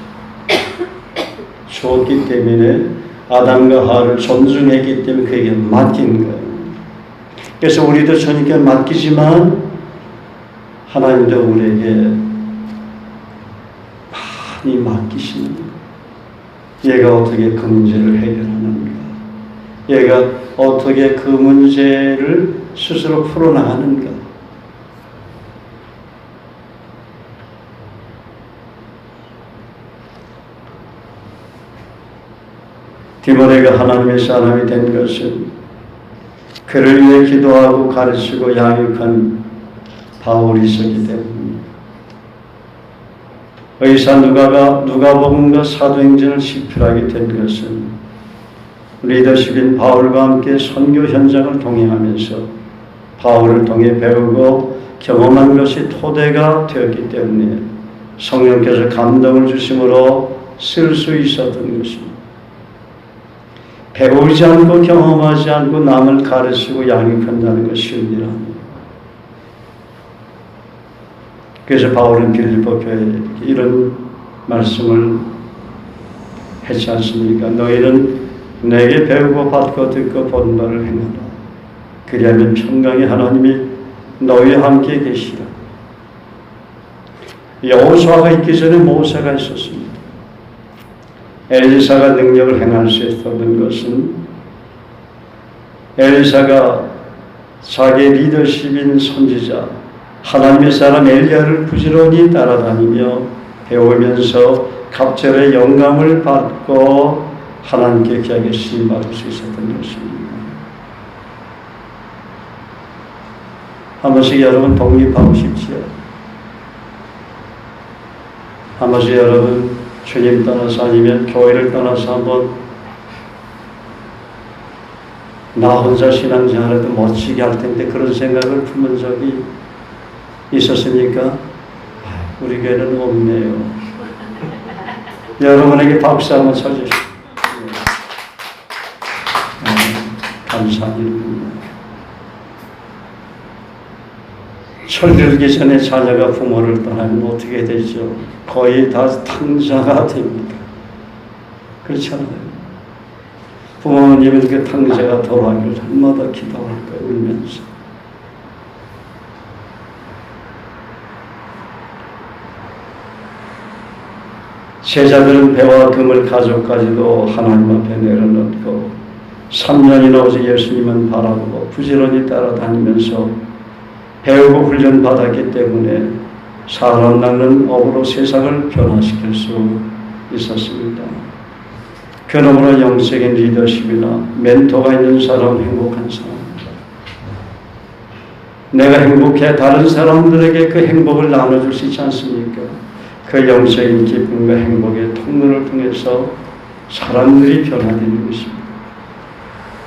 주었기 때문에 아담과 하와를 존중했기 때문에 그에게 맡긴 거예요. 그래서 우리도 주님께 맡기지만 하나님도 우리에게 많이 맡기시는 거예요. 얘가 어떻게 그 문제를 해결하는가? 얘가 어떻게 그 문제를 스스로 풀어나가는가? 디모데가 하나님의 사람이 된 것은 그를 위해 기도하고 가르치고 양육한 바울이 있었기 때문입니다. 의사 누가복음과 사도행전을 집필하게 된 것은 리더십인 바울과 함께 선교 현장을 동행하면서 바울을 통해 배우고 경험한 것이 토대가 되었기 때문에 성령께서 감동을 주심으로 쓸 수 있었던 것입니다. 배우지 않고 경험하지 않고 남을 가르치고 양육한다는 것이 쉬운 일 아닙니다. 그래서 바울은 빌립보 교회에 이런 말씀을 했지 않습니까? 너희는 내게 배우고 받고 듣고 본 바를 행하라. 그리하면 평강의 하나님이 너희와 함께 계시라. 여호수아가 있기 전에 모세가 있었습니다. 엘리사가 능력을 행할 수 있었던 것은 엘리사가 자기 리더십인 선지자 하나님의 사람 엘리야를 부지런히 따라다니며 배우면서 갑절의 영감을 받고 하나님께 귀하게 쓰임받을 수 있었던 것입니다. 한 번씩 여러분 독립하고 싶지요? 한 번씩 여러분 주님 떠나서 아니면 교회를 떠나서 한번 나 혼자 신앙생활해도 멋지게 할 텐데 그런 생각을 품은 적이 있었습니까? 우리 교회는 없네요. 여러분에게 박수 한번 쳐주십시오. 감사합니다. 철들기 전에 자녀가 부모를 떠나면 어떻게 되죠? 거의 다 탕자가 됩니다. 그렇잖아요. 부모님은 그 탕자가 돌아가기를 날마다 기도할 거예요. 울면서. 제자들은 배와 금을 가족까지도 하나님 앞에 내려놓고 3년이나 오직 예수님은 바라보고 부지런히 따라다니면서 배우고 훈련받았기 때문에 사람 낚는 업으로 세상을 변화시킬 수 있었습니다. 그러므로 영적인 리더십이나 멘토가 있는 사람 행복한 사람입니다. 내가 행복해 다른 사람들에게 그 행복을 나눠줄 수 있지 않습니까? 그 영적인 기쁨과 행복의 통로를 통해서 사람들이 변화되는 것입니다.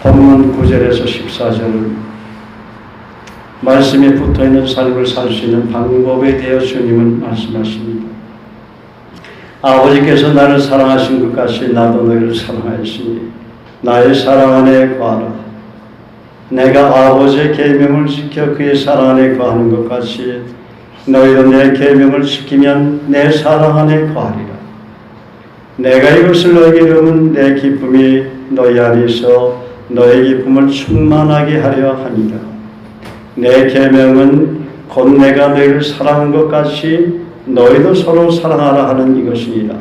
본문 9절에서 14절은 말씀에 붙어있는 삶을 살 수 있는 방법에 대해 주님은 말씀하십니다. 아버지께서 나를 사랑하신 것 같이 나도 너희를 사랑하였으니 나의 사랑 안에 거하라. 내가 아버지의 계명을 지켜 그의 사랑 안에 거하는 것 같이 너희도 내 계명을 지키면 내 사랑 안에 거하리라. 내가 이것을 너에게 이루면 내 기쁨이 너희 안에서 너희 기쁨을 충만하게 하려 함이라. 내 계명은 곧 내가 너희를 사랑한 것 같이 너희도 서로 사랑하라 하는 이것이니라.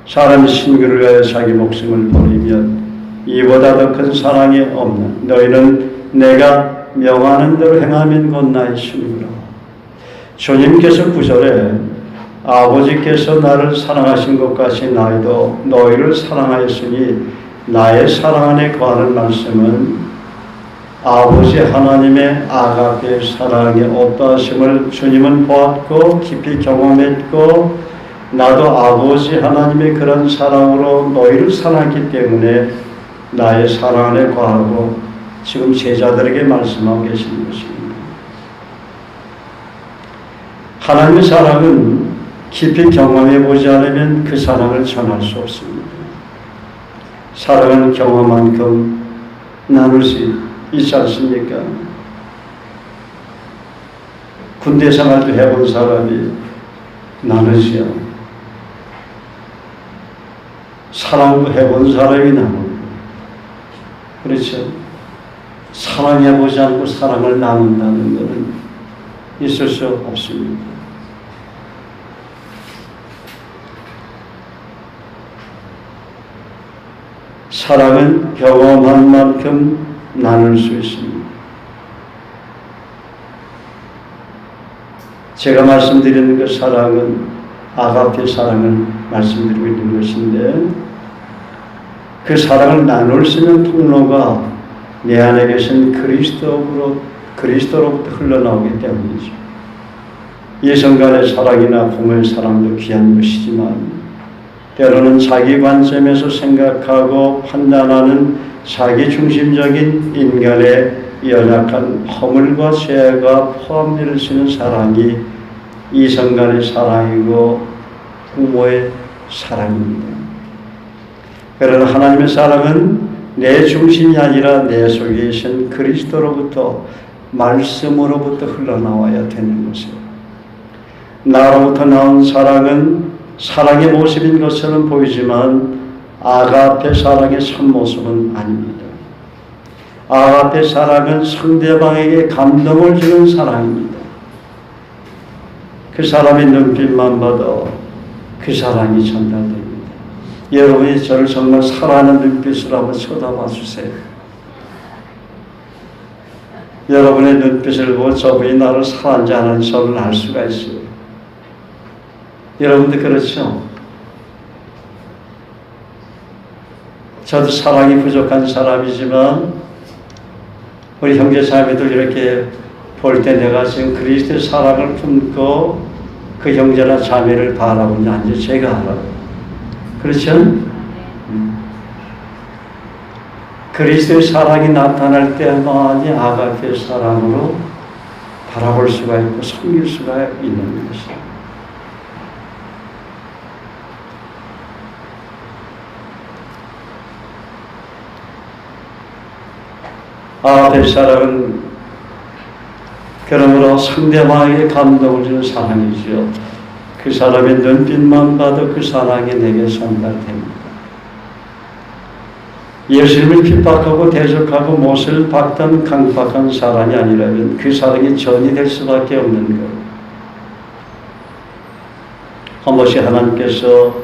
사람이 친구를 위하여 자기 목숨을 버리면 이보다 더 큰 사랑이 없나. 너희는 내가 명하는 대로 행하면 곧 나의 친구라. 주님께서 9절에 아버지께서 나를 사랑하신 것 같이 나도 너희를 사랑하였으니 나의 사랑 안에 거하는 말씀은 아버지 하나님의 아가페 사랑의 어떠하심을 주님은 보았고 깊이 경험했고 나도 아버지 하나님의 그런 사랑으로 너희를 사랑했기 때문에 나의 사랑 안에 거하고 지금 제자들에게 말씀하고 계시는 것입니다. 하나님의 사랑은 깊이 경험해 보지 않으면 그 사랑을 전할 수 없습니다. 사랑은 경험만큼 나눌 수 있지 않습니까? 군대 생활도 해본 사람이 나누지요. 사랑도 해본 사람이 나누고, 그렇죠? 사랑해보지 않고 사랑을 나눈다는 것은 있을 수 없습니다. 사랑은 경험한 만큼 나눌 수 있습니다. 제가 말씀드리는 그 사랑은 아가페 사랑을 말씀드리고 있는 것인데 그 사랑을 나눌 수 있는 통로가 내 안에 계신 그리스도로부터 흘러나오기 때문이죠. 이성간의 사랑이나 부모의 사랑도 귀한 것이지만 때로는 자기 관점에서 생각하고 판단하는 자기 중심적인 인간의 연약한 허물과 죄가 포함될 수 있는 사랑이 이성간의 사랑이고 부모의 사랑입니다. 그러나 하나님의 사랑은 내 중심이 아니라 내 속에 계신 그리스도로부터 말씀으로부터 흘러나와야 되는 것이에요. 나로부터 나온 사랑은 사랑의 모습인 것처럼 보이지만 아가페 사랑의 참모습은 아닙니다. 아가페 사랑은 상대방에게 감동을 주는 사랑입니다. 그 사람의 눈빛만 봐도 그 사랑이 전달됩니다. 여러분이 저를 정말 사랑하는 눈빛으로 한번 쳐다봐 주세요. 여러분의 눈빛을 보고 저분이 나를 사랑하지 않은 저를 알 수가 있어요. 여러분도 그렇죠? 저도 사랑이 부족한 사람이지만 우리 형제 자매들 이렇게 볼 때 내가 지금 그리스도의 사랑을 품고 그 형제나 자매를 바라보지 않지 제가 알아요. 그렇죠? 그리스도의 사랑이 나타날 때만이 아가페의 사랑으로 바라볼 수가 있고 섬길 수가 있는 것이에요. 아가페 사랑은 그러므로 상대방에게 감동을 주는 사랑이죠. 그 사람의 눈빛만 봐도 그 사랑이 내게 전달됩니다. 예수님을 핍박하고 대적하고 못을 박던 강박한 사람이 아니라면 그 사랑이 전이 될 수밖에 없는 것. 한 번씩 하나님께서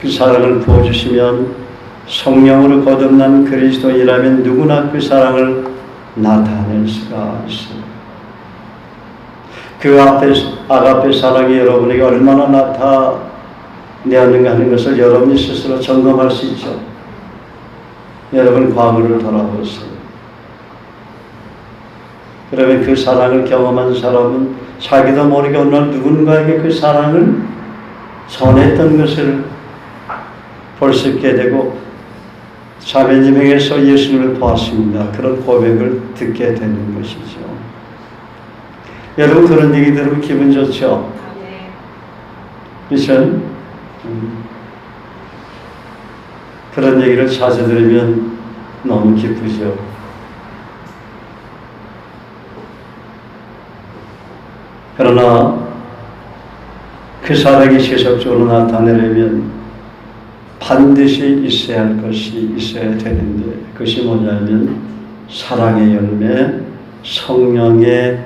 그 사랑을 부어주시면 성령으로 거듭난 그리스도인이라면 누구나 그 사랑을 나타낼 수가 있습니다. 그 아가페 사랑이 여러분에게 얼마나 나타내었는가 하는 것을 여러분이 스스로 점검할 수 있죠. 여러분 과거를 돌아보세요. 그러면 그 사랑을 경험한 사람은 자기도 모르게 어느 날 누군가에게 그 사랑을 전했던 것을 볼 수 있게 되고 자매님에게서 예수님을 보았습니다. 그런 고백을 듣게 되는 것이죠. 여러분 그런 얘기 들으면 기분 좋죠? 그렇죠? 그런 얘기를 자주 들으면 너무 기쁘죠. 그러나 그 사랑이 지속적으로 나타내려면 반드시 있어야 할 것이 있어야 되는데, 그것이 뭐냐면 사랑의 열매, 성령의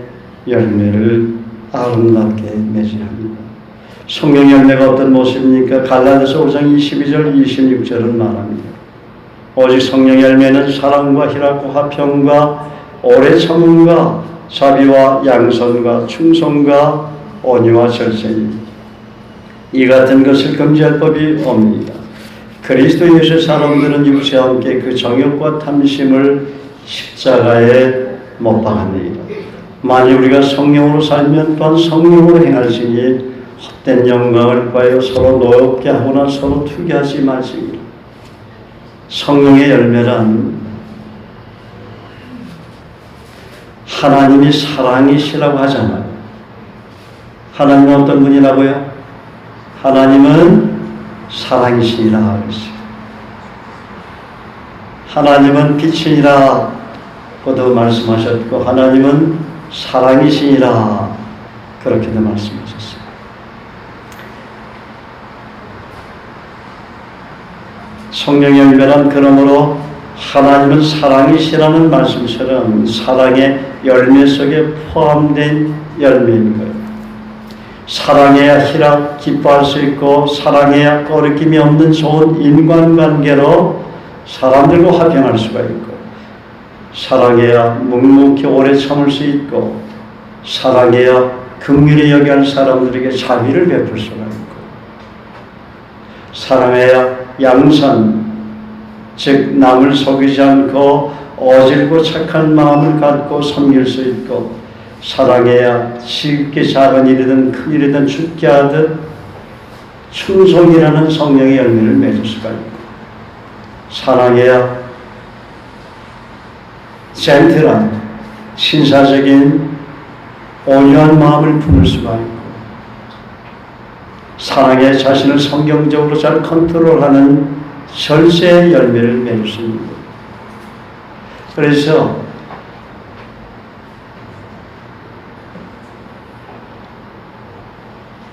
열매를 아름답게 맺어야 합니다. 성령의 열매가 어떤 모습입니까? 갈라디아서 5장 22절 26절은 말합니다. 오직 성령의 열매는 사랑과 희락과 화평과 오래 참음과 자비와 양선과 충성과 온유와 절제입니다. 이 같은 것을 금지할 법이 없습니다. 그리스도 예수의 사람들은 육체와 함께 그 정욕과 탐심을 십자가에 못 박았느니라. 만일 우리가 성령으로 살면 또한 성령으로 행할지니 헛된 영광을 구하여 서로 노엽게 하거나 서로 투기하지 말지니라. 성령의 열매란 하나님이 사랑이시라고 하잖아요. 하나님은 어떤 분이라고요? 하나님은 사랑이시니라 그랬어요. 하나님은 빛이니라고도 말씀하셨고 하나님은 사랑이시니라 그렇게도 말씀하셨어요. 성령의 열매란 그러므로 하나님은 사랑이시라는 말씀처럼 사랑의 열매 속에 포함된 열매인 거예요. 사랑해야 희락 기뻐할 수 있고 사랑해야 거리낌이 없는 좋은 인간관계로 사람들과 화평할 수가 있고 사랑해야 묵묵히 오래 참을 수 있고 사랑해야 긍휼히 여겨야 할 사람들에게 자비를 베풀 수가 있고 사랑해야 양선 즉 남을 속이지 않고 어질고 착한 마음을 갖고 섬길 수 있고 사랑해야 쉽게 작은 일이든 큰 일이든 죽게 하듯 충성이라는 성령의 열매를 맺을 수가 있고 사랑해야 젠틀한 신사적인 온유한 마음을 품을 수가 있고 사랑해 자신을 성경적으로 잘 컨트롤하는 절제의 열매를 맺을 수 있는 거예요. 그래서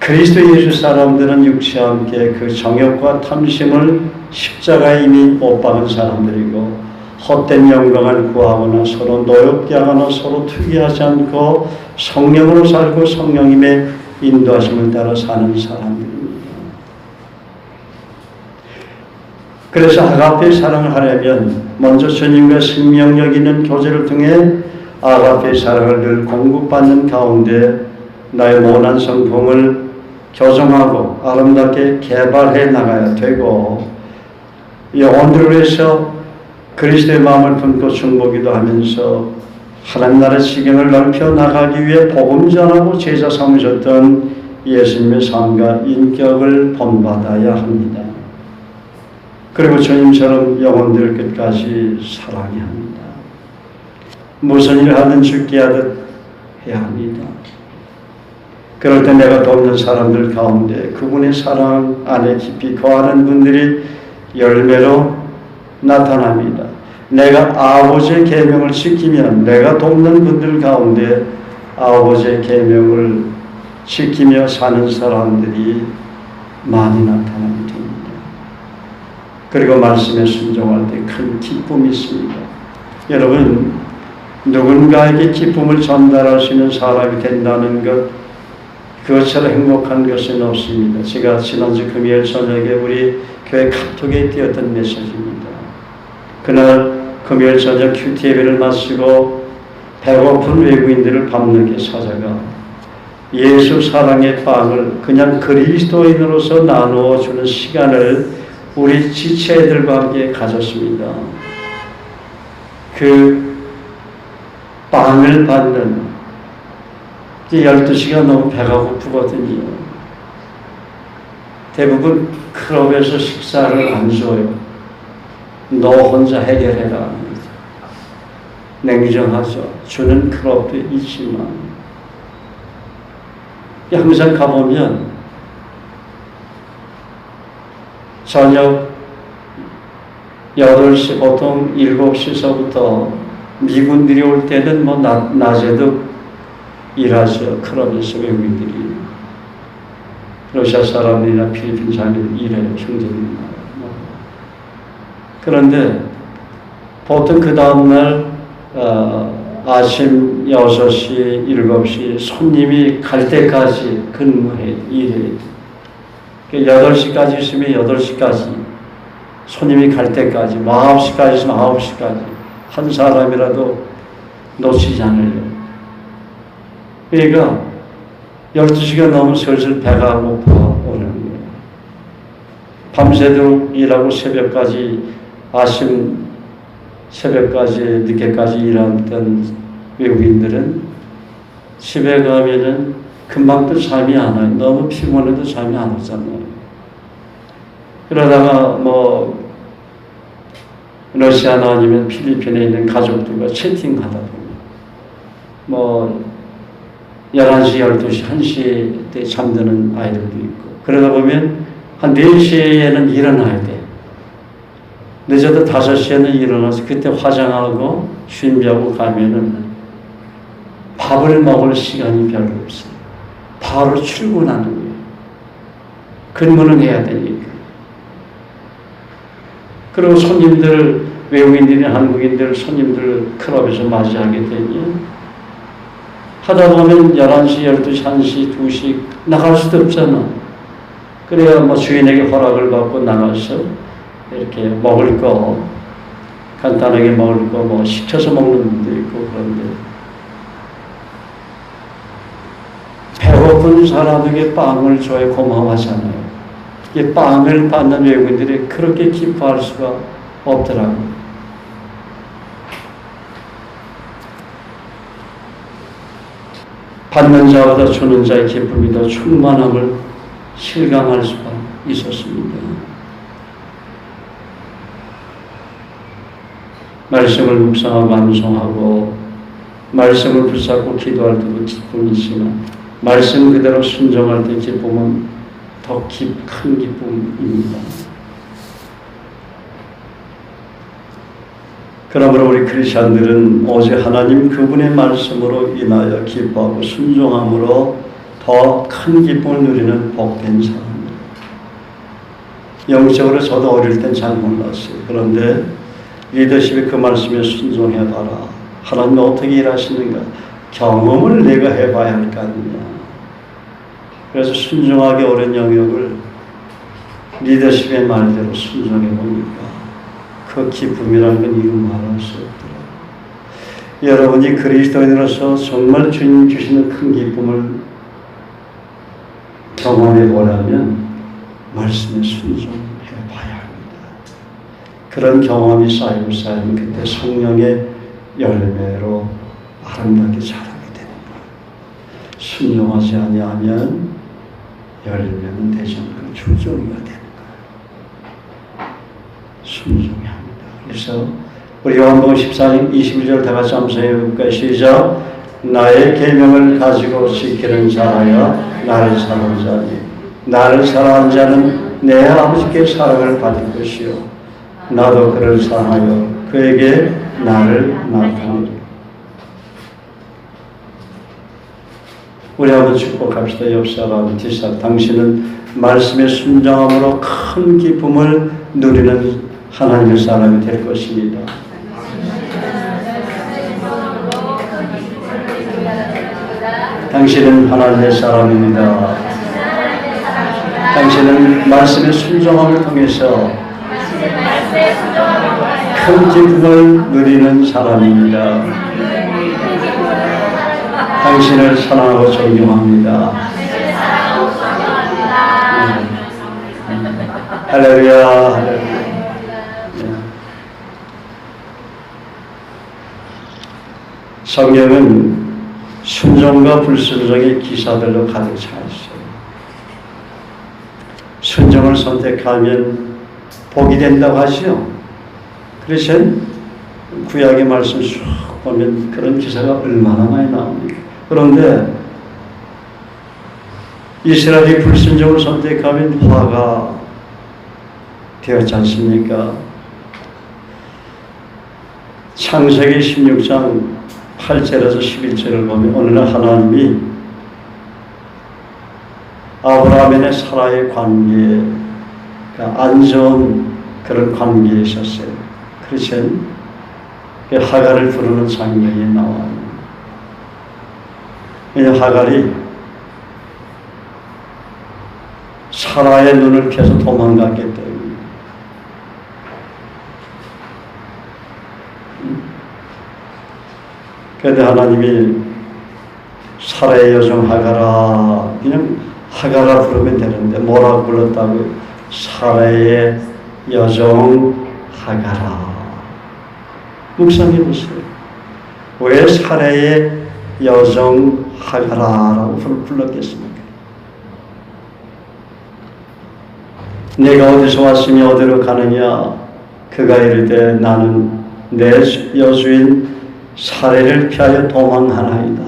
그리스도 예수 사람들은 육체와 함께 그 정욕과 탐심을 십자가에 이미 못 박은 사람들이고 헛된 영광을 구하거나 서로 노엽게 하거나 서로 투기하지 않고 성령으로 살고 성령님의 인도하심을 따라 사는 사람들입니다. 그래서 아가페의 사랑을 하려면 먼저 주님과 생명력 있는 교제를 통해 아가페의 사랑을 늘 공급받는 가운데 나의 모난 성품을 교정하고 아름답게 개발해 나가야 되고 영혼들을 위해서 그리스도의 마음을 품고 중보기도 하면서 하나님 나라의 지경을 넓혀 나가기 위해 복음 전하고 제자 삼으셨던 예수님의 삶과 인격을 본받아야 합니다. 그리고 주님처럼 영혼들을 끝까지 사랑해야 합니다. 무슨 일을 하든 죽게 하듯 해야 합니다. 그럴 때 내가 돕는 사람들 가운데 그분의 사랑 안에 깊이 거하는 분들이 열매로 나타납니다. 내가 아버지의 계명을 지키면 내가 돕는 분들 가운데 아버지의 계명을 지키며 사는 사람들이 많이 나타나게 됩니다. 그리고 말씀에 순종할 때 큰 기쁨이 있습니다. 여러분, 누군가에게 기쁨을 전달할 수 있는 사람이 된다는 것, 그것처럼 행복한 것은 없습니다. 제가 지난주 금요일 저녁에 우리 교회 카톡에 띄었던 메시지입니다. 그날 금요일 저녁 큐티 예배를 마치고 배고픈 외국인들을 밤늦게 찾아가 예수 사랑의 빵을 그냥 그리스도인으로서 나누어 주는 시간을 우리 지체들과 함께 가졌습니다. 그 빵을 받는 12시가 너무 배가 고프거든요. 대부분 클럽에서 식사를 안 줘요. 너 혼자 해결해라 합니다. 냉정하죠. 주는 클럽도 있지만 항상 가보면 저녁 8시 보통 7시서부터 미군들이 올 때는 뭐 낮에도 일하죠. 클럽에서 외국인들이 러시아 사람들이나 필리핀 사람들이 일해요. 형제들이나 그런데 보통 그 다음날 아침 6시, 7시 손님이 갈 때까지 근무해, 일해. 8시까지 있으면 8시까지, 손님이 갈 때까지, 9시까지 있으면 9시까지 한 사람이라도 놓치지 않으려고. 그러니까 12시가 넘으면 슬슬 배가 고파 오는 거예요. 밤새도록 일하고 새벽까지, 아침 새벽까지 늦게까지 일하던 외국인들은 집에 가면은 금방 또 잠이 안 와요. 너무 피곤해도 잠이 안 오잖아요. 그러다가 뭐 러시아나 아니면 필리핀에 있는 가족들과 채팅하다 보면 뭐 11시, 12시, 1시 때 잠드는 아이들도 있고, 그러다 보면 한 4시에는 일어나야 돼. 늦어도 5시에는 일어나서 그때 화장하고 준비하고 가면은 밥을 먹을 시간이 별로 없어요. 바로 출근하는 거예요. 근무는 해야 되니까. 그리고 손님들, 외국인들이 한국인들 손님들 클럽에서 맞이하게 되니 하다 보면 11시, 12시, 1시, 2시 나갈 수도 없잖아. 그래야 뭐 주인에게 허락을 받고 나가서 이렇게 먹을 거, 간단하게 먹을 거 뭐 시켜서 먹는 분도 있고. 그런데 배고픈 사람에게 빵을 줘야 고마워하잖아요. 이 빵을 받는 외국인들이 그렇게 기뻐할 수가 없더라고요. 받는 자보다 주는 자의 기쁨이 더 충만함을 실감할 수가 있었습니다. 말씀을 묵상하고 암송하고 말씀을 붙잡고 기도할 때도 기쁨이 있지만 말씀 그대로 순종할 때 기쁨은 더 큰 기쁨입니다. 그러므로 우리 크리스천들은 오직 하나님 그분의 말씀으로 인하여 기뻐하고 순종함으로 더 큰 기쁨을 누리는 복된 사람입니다. 영적으로 저도 어릴 땐 잘 몰랐어요. 그런데 리더십이 그 말씀에 순종해봐라. 하나님 어떻게 일하시는가? 경험을 내가 해봐야 할 거 아니냐. 그래서 순종하기 어려운 영역을 리더십의 말대로 순종해 보니까 그 기쁨이라는 건 이루 말할 수 없더라고요. 여러분이 그리스도인으로서 정말 주님 주시는 큰 기쁨을 경험해 보려면 말씀에 순종해 봐야 합니다. 그런 경험이 쌓이고 쌓이면 그때 성령의 열매로 아름답게 자라게 되는 거예요. 순종하지 아니하면 열매는 되지 않고 주종이가 되는 거예요. 순종해야 합니다. 그래서 우리 요한복음 14장 21절 다 같이 한번 해볼까요? 시작. 나의 계명을 가지고 지키는 자라야 나를 사랑하는 자니 나를 사랑하는 자는 내 아버지께 사랑을 받을 것이요 나도 그를 사랑하여 그에게 나를 나타내리. 우리 한번 축복합시다. 옆 사람, 뒷 사람. 당신은 말씀에 순종함으로 큰 기쁨을 누리는 하나님의 사람이 될 것입니다. 당신은 하나님의 사람입니다. 당신은 말씀의 순종함을 통해서 큰 기쁨을 누리는 사람입니다. 당신을 사랑하고 존경합니다. 할렐루야, 할렐루야. 성경은 순종과 불순종의 기사들로 가득 차 있어요. 순종을 선택하면 복이 된다고 하시죠. 그래서 구약의 말씀 쭉 보면 그런 기사가 얼마나 많이 나옵니까? 그런데 이스라엘이 불순종을 선택하면 화가 되었지 않습니까? 창세기 16장 8절에서 11절을 보면 어느 날 하나님이 아브라함과 사라의 관계가 안 좋은 그런 관계에 있었어요. 그래서 하갈을 부르는 장면이 나와요. 하갈이 사라의 눈을 펴서 도망갔기 때문에 그런데 하나님이 사라의 여종 하갈아, 그냥 하갈아 부르면 되는데 뭐라고 불렀다고요? 사라의 여종 하갈아. 묵상해 보세요. 왜 사라의 여종 하갈아라고 불렀겠습니까? 내가 어디서 왔으며 어디로 가느냐? 그가 이르되 나는 내 여주인 사례를 피하여 도망하나이다.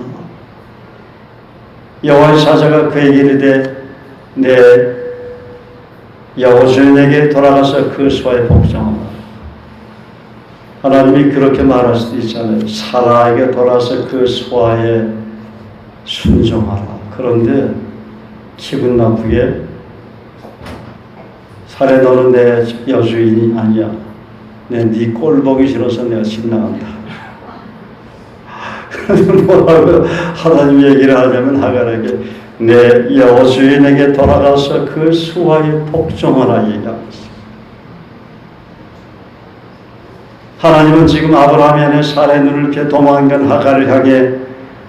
여호와의 사자가 그에게 이르되 내 여주인에게 돌아가서 그 수하에 복종하라. 하나님이 그렇게 말할 수도 있잖아요. 사라에게 돌아서 그 수하에 순종하라. 그런데 기분 나쁘게 사례 너는 내 여주인이 아니야. 네 꼴 보기 싫어서 내가 집 나간다. 뭐라고 하나님 얘기를 하자면 하갈에게 내 여주인에게 돌아가서 그 수하에 복종하라 얘기하고 있어요. 하나님은 지금 아브라함이 안에 사라의 눈을 펴 도망간 하갈을 향해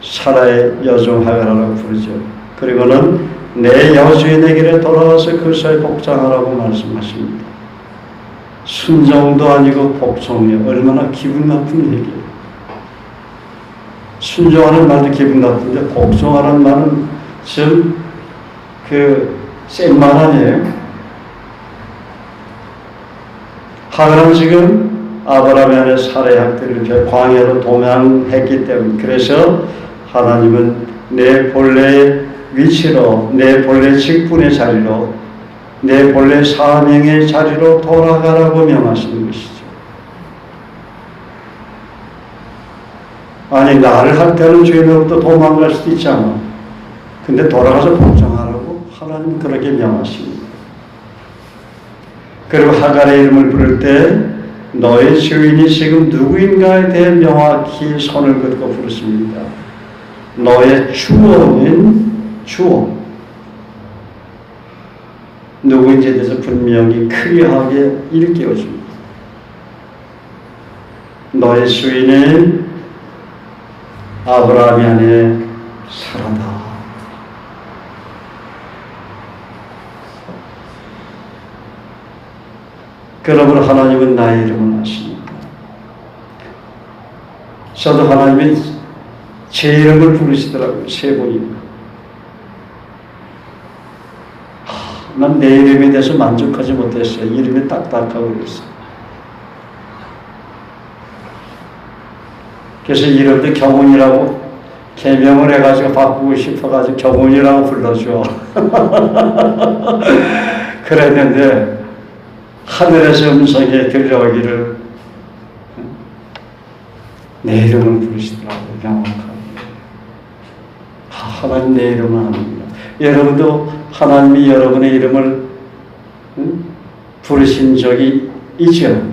사라의 여종 하갈이라고 부르죠. 그리고는 내 여주인에게 돌아와서 그 수하에 복종하라고 말씀하십니다. 순종도 아니고 복종이요. 얼마나 기분 나쁜 얘기예요. 순종하는 말도 기분 나쁜데 복종하는 말은 좀 센 말 아니에요. 하갈은 지금 아브라함의 아내 사라의 학대를 광야로 도망했기 때문에 그래서 하나님은 내 본래의 위치로 내 본래 직분의 자리로 내 본래 사명의 자리로 돌아가라고 명하시는 것이죠. 아니 나를 학대하는 죄인으로부터 도망갈 수도 있잖아. 근데 돌아가서 복종하라고 하나님은 그렇게 명하십니다. 그리고 하갈의 이름을 부를 때 너의 주인이 지금 누구인가에 대해 명확히 손을 긋고 부르십니다. 너의 주어는 주어. 누구인지에 대해서 분명히 클리어하게 일깨워줍니다. 너의 주인은 아브라함이 안에 사라다. 그러므로 하나님은 나의 이름을 아십니다. 저도 하나님이 제 이름을 부르시더라고요. 세 번이나. 난 내 이름에 대해서 만족하지 못했어요. 이름이 딱딱하고 그랬어요. 그래서 이름도 경훈이라고 개명을 해가지고 바꾸고 싶어가지고 경훈이라고 불러줘. 그랬는데 하늘에서 음성이 들려오기를 내 이름을 부르시더라고요. 명확하게. 하나님 내 이름은 아닙니다. 여러분도 하나님이 여러분의 이름을 부르신 적이 있죠?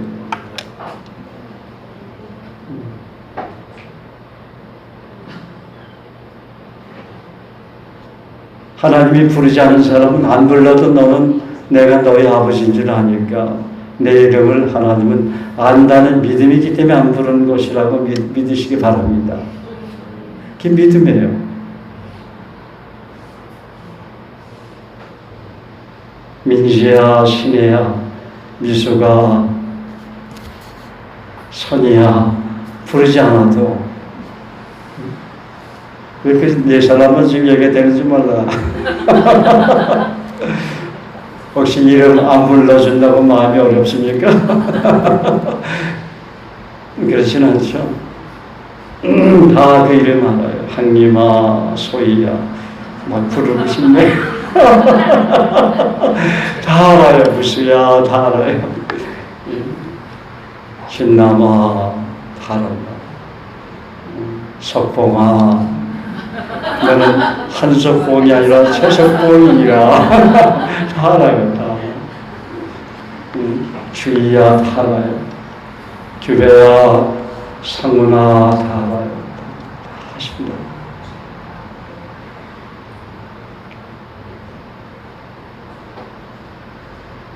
하나님이 부르지 않은 사람은 안 불러도 너는 내가 너희 아버지인 줄 아니까 내 이름을 하나님은 안다는 믿음이기 때문에 안 부르는 것이라고 믿으시기 바랍니다. 그게 믿음이에요. 민지야, 신혜야, 미수가, 선이야 부르지 않아도 왜 이렇게 네 사람은 지금 얘기가 되는지 몰라. 혹시 이름 안 불러준다고 마음이 어렵습니까? 그렇진 않죠. 다 그 이름 알아요. 항림아, 소희야, 막 부르고 싶네. 다 알아요. 무수야, 다 알아요. 신남아, 다 알아요. 석봉아, 너는 한석봉이 아니라 최석봉이라 다 알아요. 다. 주희야 다 알아요. 규배야 상문아 다 알아요. 다 하십니다.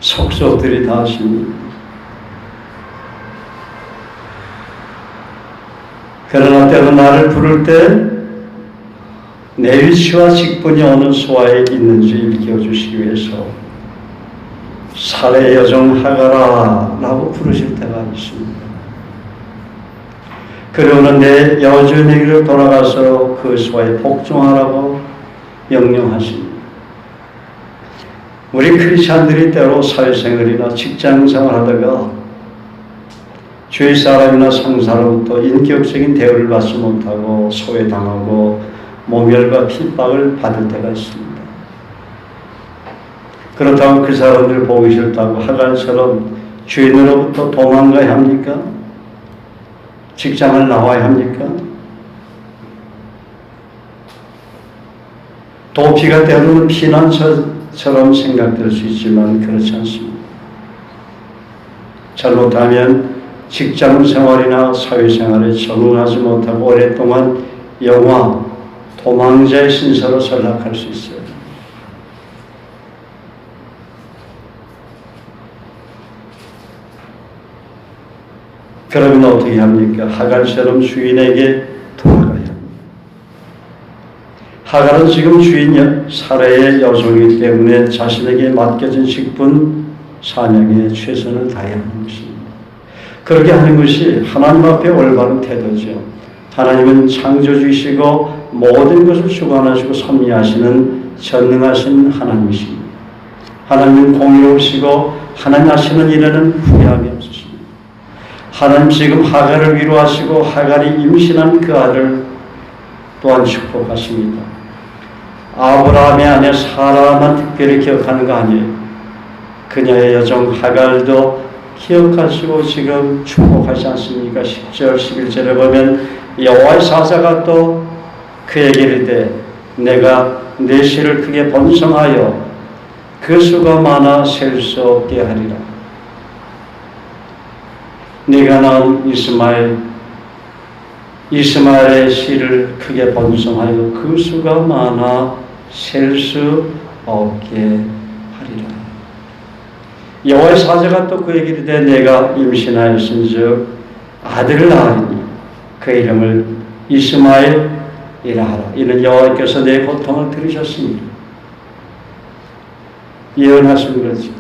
속속들이 다 하십니다. 그러나 때로 나를 부를 때 내 위치와 직분이 어느 소아에 있는지 일깨워주시기 위해서 살의 여종 하가라 라고 부르실 때가 있습니다. 그리고는 내 여주인에게로 돌아가서 그 소아에 복종하라고 명령하십니다. 우리 크리스찬들이 때로 사회생활이나 직장생활 하다가 주위 사람이나 상사로부터 인격적인 대우를 받지 못하고 소외당하고 모멸과 핍박을 받을 때가 있습니다. 그렇다고 그 사람들 보기 싫다고 하갈처럼 주인으로부터 도망가야 합니까? 직장을 나와야 합니까? 도피가 때로는 피난처럼 생각될 수 있지만 그렇지 않습니다. 잘못하면 직장 생활이나 사회생활에 적응하지 못하고 오랫동안 영화, 도망자의 신세로 전락할 수 있어요. 그러면 어떻게 합니까? 하갈처럼 주인에게 돌아가야 합니다. 하갈은 지금 주인 사라의 여종이기 때문에 자신에게 맡겨진 직분, 사명에 최선을 다해야 하는 것입니다. 그렇게 하는 것이 하나님 앞에 올바른 태도죠. 하나님은 창조주이시고 모든 것을 주관하시고 섭리하시는 전능하신 하나님이십니다. 하나님은 공의로우시고 하나님 하시는 일에는 후회함이 없으십니다. 하나님 지금 하갈을 위로하시고 하갈이 임신한 그 아들 또한 축복하십니다. 아브라함의 아내 사라만 특별히 기억하는 거 아니에요. 그녀의 여종 하갈도 기억하시고 지금 축복하지 않습니까? 10절, 11절에 보면 여호와의 사자가 또 그에게 이르되 내가 내 씨를 크게 번성하여 그 수가 많아 셀 수 없게 하리라. 네가 낳은 이스마엘의 씨를 크게 번성하여 그 수가 많아 셀 수 없게 하리라. 여호와의 사자가 또 그에게 이르되 내가 임신하였은즉 아들을 낳으리니 그 이름을 이스마엘이라 하라. 이는 여호와께서 내 고통을 들으셨습니다. 예언하신 거지.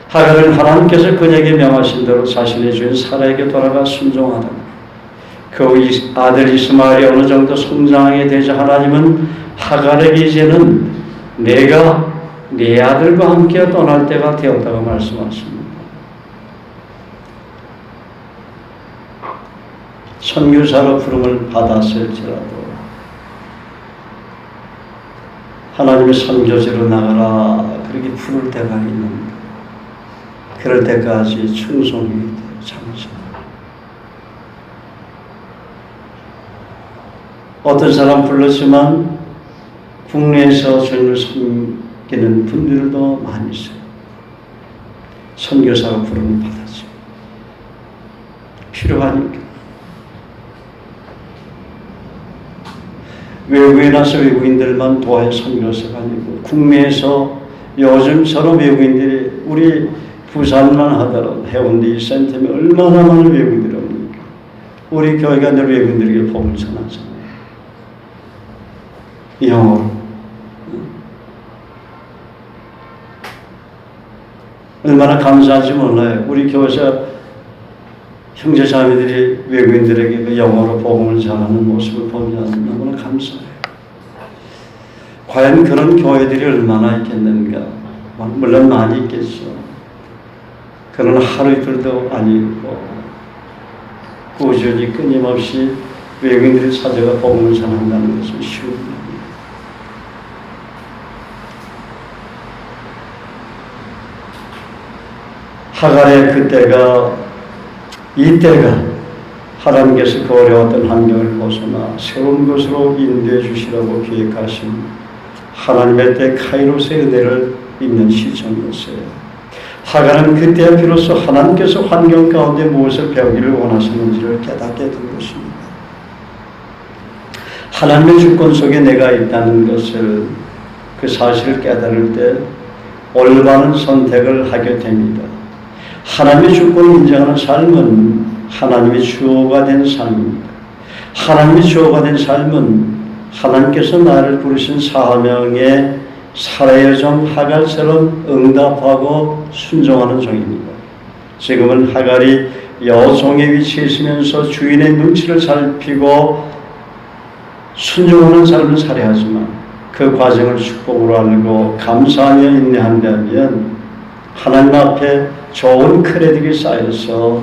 하갈은 하나님께서 그에게 명하신 대로 자신의 주인 사라에게 돌아가 순종하다. 그 아들 이스마엘이 어느 정도 성장하게 되자 하나님은 하갈에게 이제는 내가 네 아들과 함께 떠날 때가 되었다고 말씀하십니다. 선교사로 부름을 받았을지라도 하나님의 선교지로 나가라 그렇게 부를 때가 있는데 그럴 때까지 충성이 참으셔. 어떤 사람 불렀지만 국내에서 주님을 섬기는 분들도 많이 있어요. 선교사로 부름을 받았죠. 필요하니까. 외국에 나서 외국인들만 도와야 선교사가 아니고 국내에서 요즘처럼 외국인들이 우리 부산만 하더라도 해운대 센터에 얼마나 많은 외국인들이 옵니까? 우리 교회가 늘 외국인들에게 복음을 전하잖아요. 영어로. 얼마나 감사한지 몰라요. 우리 교회에서 형제자매들이 외국인들에게 그 영어로 복음을 전하는 모습을 보면 너무나 감사해요. 과연 그런 교회들이 얼마나 있겠는가? 물론 많이 있겠죠. 그러나 하루 이틀도 아니고 꾸준히 끊임없이 외국인들이 찾아가 복음을 전한다는 것은 쉬운 일입니다. 하갈의 그때가 이때가 하나님께서 그 어려웠던 환경을 벗어나 새로운 것으로 인도해 주시라고 계획하신 하나님의 때 카이로스의 은혜를 입는 시점이었어요. 하갈은 그때 비로소 하나님께서 환경 가운데 무엇을 배우기를 원하시는지를 깨닫게 된 것입니다. 하나님의 주권 속에 내가 있다는 것을, 그 사실을 깨달을 때 올바른 선택을 하게 됩니다. 하나님의 주권을 인정하는 삶은 하나님의 주어가 된 삶입니다. 하나님의 주어가 된 삶은 하나님께서 나를 부르신 사명에 살아야 좀 하갈처럼 응답하고 순종하는 종입니다. 지금은 하갈이 여종의 위치에 있으면서 주인의 눈치를 살피고 순종하는 삶을 살아야 하지만 그 과정을 축복으로 알고 감사하며 인내한다면 하나님 앞에 좋은 크레딧이 쌓여서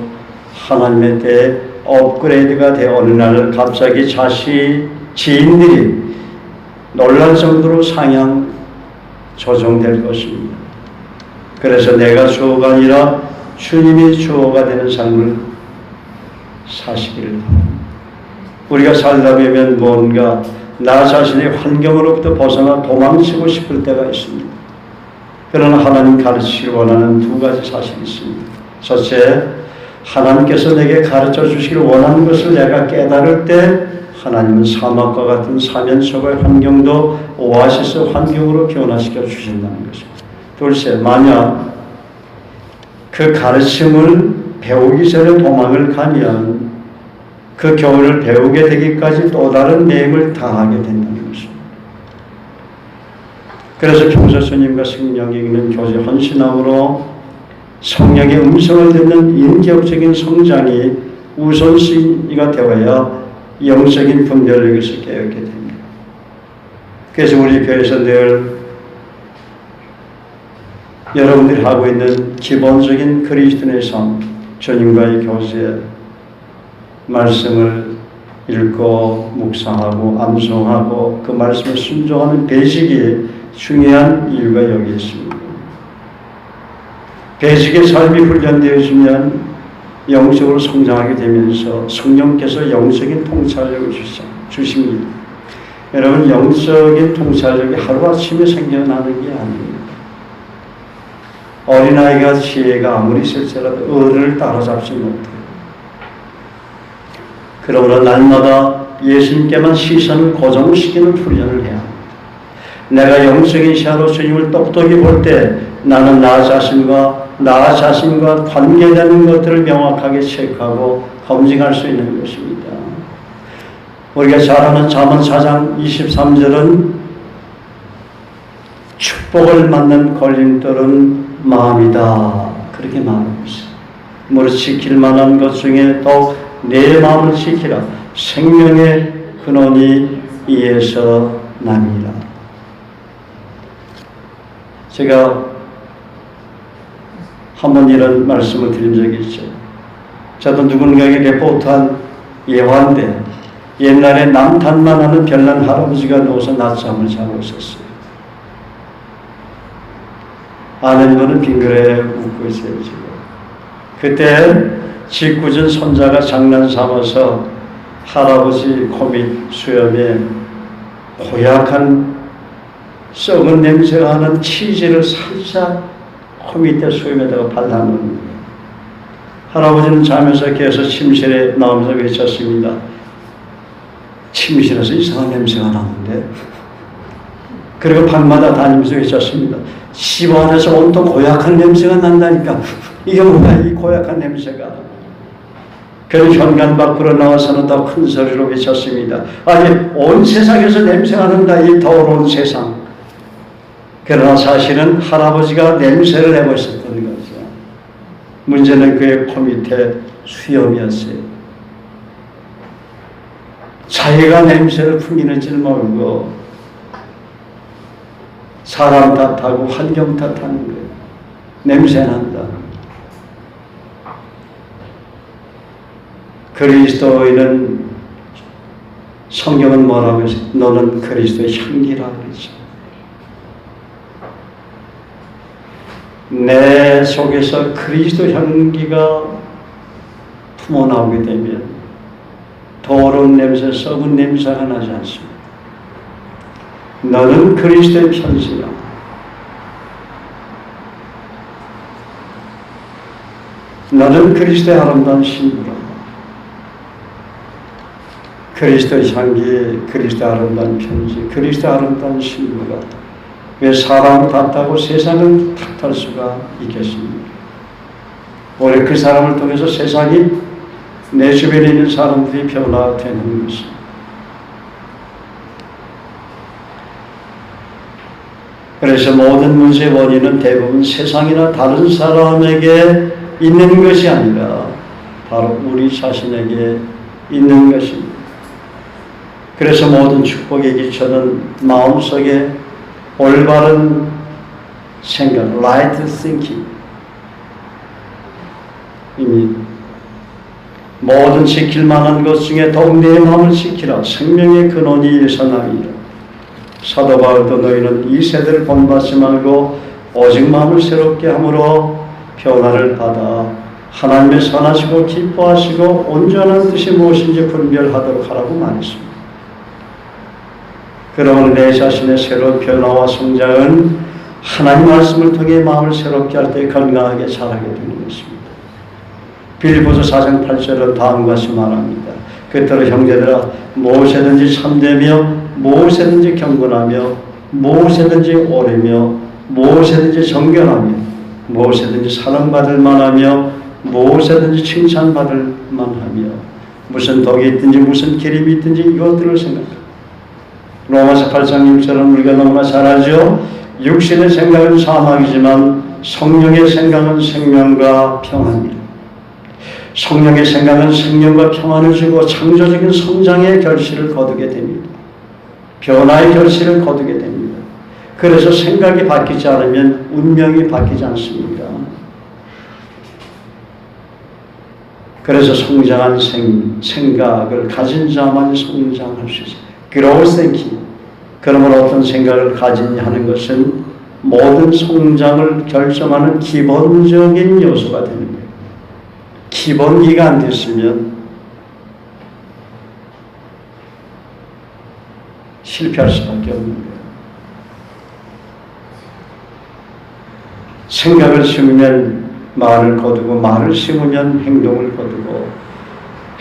하나님의 때 업그레이드가 되어 어느 날 갑자기 지인들이 놀랄 정도로 상향 조정될 것입니다. 그래서 내가 주어가 아니라 주님이 주어가 되는 삶을 사시기를 바랍니다. 우리가 살다 보면 뭔가 나 자신의 환경으로부터 벗어나 도망치고 싶을 때가 있습니다. 그러나 하나님 가르치기를 원하는 두 가지 사실이 있습니다. 첫째, 하나님께서 내게 가르쳐 주시기를 원하는 것을 내가 깨달을 때 하나님은 사막과 같은 사면초가의 환경도 오아시스 환경으로 변화시켜 주신다는 것입니다. 둘째, 만약 그 가르침을 배우기 전에 도망을 가면 그 교훈을 배우게 되기까지 또 다른 내용을 당하게 된다는 것입니다. 그래서 평소 스님과 성령이 읽는 교제 헌신함으로 성령의 음성을 듣는 인격적인 성장이 우선순위가 되어야 영적인 분별력에서 깨닫게 됩니다. 그래서 우리 교회에서 늘 여러분들이 하고 있는 기본적인 그리스도인의 삶, 주님과의 교제, 말씀을 읽고 묵상하고 암송하고 그 말씀을 순종하는 배식이 중요한 이유가 여기 있습니다. 배식의 삶이 훈련되어지면 영적으로 성장하게 되면서 성령께서 영적인 통찰력을 주십니다. 여러분, 영적인 통찰력이 하루아침에 생겨나는 게 아닙니다. 어린아이가 지혜가 아무리 있을지라도 어른을 따라잡지 못해요. 그러므로 날마다 예수님께만 시선을 고정시키는 훈련을 해야 합니다. 내가 영적인 시야로 주님을 똑똑히 볼 때 나는 나 자신과 관계되는 것들을 명확하게 체크하고 검증할 수 있는 것입니다. 우리가 잘 아는 잠언 4장 23절은 축복을 맞는 걸림돌은 마음이다, 그렇게 말하고 있어요. 무릇 지킬 만한 것 중에 더욱 내 마음을 지키라. 생명의 근원이 이에서 남이라. 제가 한번 이런 말씀을 드린 적이 있죠. 저도 누군가에게 레포트한 예화인데 옛날에 남탄만 하는 별난 할아버지가 누워서 낮잠을 자고 있었어요. 아내분은 빙그레 웃고 있어요, 지금. 그때 짓궂은 손자가 장난 삼아서 할아버지 코밑 수염에 고약한 썩은 냄새가 나는 치즈를 살짝 코밑에 수염에다가 발라놓은 거예요. 할아버지는 자면서 계속 침실에 나오면서 외쳤습니다. 침실에서 이상한 냄새가 나는데. 그리고 방마다 다니면서 외쳤습니다. 집 안에서 온통 고약한 냄새가 난다니까. 이게 뭐야, 이 고약한 냄새가. 그는 현관 밖으로 나와서는 더 큰 소리로 외쳤습니다. 아니, 온 세상에서 냄새가 난다, 이 더러운 세상. 그러나 사실은 할아버지가 냄새를 내고 있었던 거죠. 문제는 그의 코 밑에 수염이었어요. 자기가 냄새를 풍기는지는 모르고 사람 탓하고 환경 탓하는 거예요. 냄새 난다. 그리스도인은, 성경은 뭐라고 했어요? 너는 그리스도의 향기라고 그랬죠. 내 속에서 그리스도 향기가 품어나오게 되면 더러운 냄새, 썩은 냄새가 나지 않습니다. 너는 그리스도의 편지야. 너는 그리스도의 아름다운 신부라. 그리스도의 향기, 그리스도의 아름다운 편지, 그리스도의 아름다운 신부가 왜 사람을 탓하고 세상을 탓할 수가 있겠습니까? 오히려 그 사람을 통해서 세상이 내 주변에 있는 사람들이 변화되는 것입니다. 그래서 모든 문제의 원인은 대부분 세상이나 다른 사람에게 있는 것이 아니라 바로 우리 자신에게 있는 것입니다. 그래서 모든 축복의 기초는 마음속에 올바른 생각, right thinking 입니다. 모든 지킬 만한 것 중에 더욱 내 마음을 지키라. 생명의 근원이 예산함이라. 사도 바울도 너희는 이 세대를 본받지 말고 오직 마음을 새롭게 함으로 변화를 받아 하나님의 선하시고 기뻐하시고 온전한 뜻이 무엇인지 분별하도록 하라고 말했습니다. 그러므로 내 자신의 새로운 변화와 성장은 하나님 말씀을 통해 마음을 새롭게 할 때 건강하게 자라게 되는 것입니다. 빌립보서 4장 8절은 다음과 같이 말합니다. 그때로 형제들아 무엇이든지 참되며 무엇이든지 경건하며 무엇이든지 오래며 무엇이든지 정결하며 무엇이든지 사랑받을 만하며 무엇이든지 칭찬받을 만하며 무슨 덕이 있든지 무슨 기림이 있든지 이것들을 생각하라. 로마서 8장 6절은 우리가 너무나 잘 알죠. 육신의 생각은 사망이지만 성령의 생각은 생명과 평안이라. 성령의 생각은 생명과 평안을 주고 창조적인 성장의 결실을 거두게 됩니다. 변화의 결실을 거두게 됩니다. 그래서 생각이 바뀌지 않으면 운명이 바뀌지 않습니다. 그래서 성장한 생각을 가진 자만 성장할 수 있어요. growth thinking. 그러므로 어떤 생각을 가지냐 하는 것은 모든 성장을 결정하는 기본적인 요소가 되는 거예요. 기본기가 안 됐으면 실패할 수밖에 없는 거예요. 생각을 심으면 말을 거두고 말을 심으면 행동을 거두고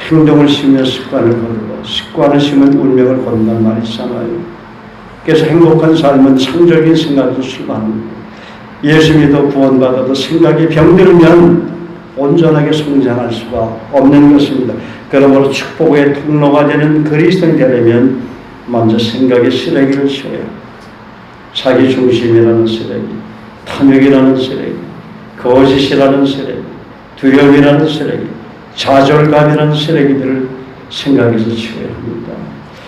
행동을 심으면 습관을 거두고 습관을 심으면 운명을 거둔다는 말이 있잖아요. 그래서 행복한 삶은 창조적인 생각에서 출발합니다. 예수 믿어 구원받아도 생각이 병들면 온전하게 성장할 수가 없는 것입니다. 그러므로 축복의 통로가 되는 그리스도인이 되려면 먼저 생각의 쓰레기를 치워야 합니다. 자기 중심이라는 쓰레기, 탐욕이라는 쓰레기, 거짓이라는 쓰레기, 두려움이라는 쓰레기, 좌절감이라는 쓰레기들을 생각에서 치워야 합니다.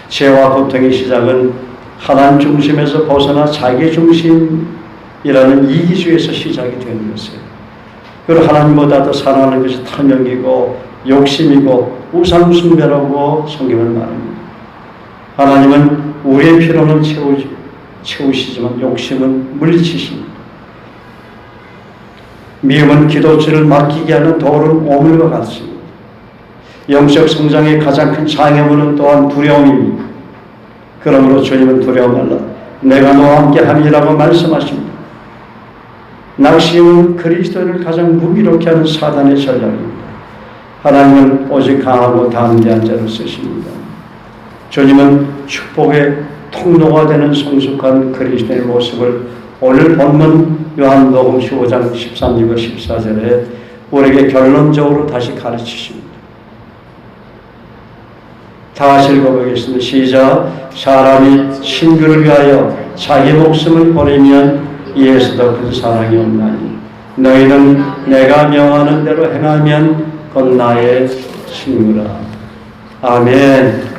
죄와 고통의 시작은 하나님 중심에서 벗어나 자기 중심이라는 이기주의에서 시작이 되는 것이에요. 그리고 하나님보다 더 사랑하는 것이 탐욕이고 욕심이고 우상숭배라고 성경은 말합니다. 하나님은 우리의 필요는 채우시지만 욕심은 물리치십니다. 미움은 기도줄을 막히게 하는 더러운 오물과 같습니다. 영적 성장의 가장 큰 장애물은 또한 두려움입니다. 그러므로 주님은 두려워 말라. 내가 너와 함께 함이라고 말씀하십니다. 낙심은 그리스도를 가장 무기롭게 하는 사단의 전략입니다. 하나님은 오직 강하고 담대한 자를 쓰십니다. 주님은 축복의 통로가 되는 성숙한 그리스도의 모습을 오늘 본문 요한복음 15장 13절과 14절에 우리에게 결론적으로 다시 가르치십니다. 다 같이 읽어보겠습니다. 시작. 사람이 친구를 위하여 자기 목숨을 버리면 이에서 더 큰 사랑이 없나니 너희는 내가 명하는 대로 행하면 곧 나의 친구라. 아멘.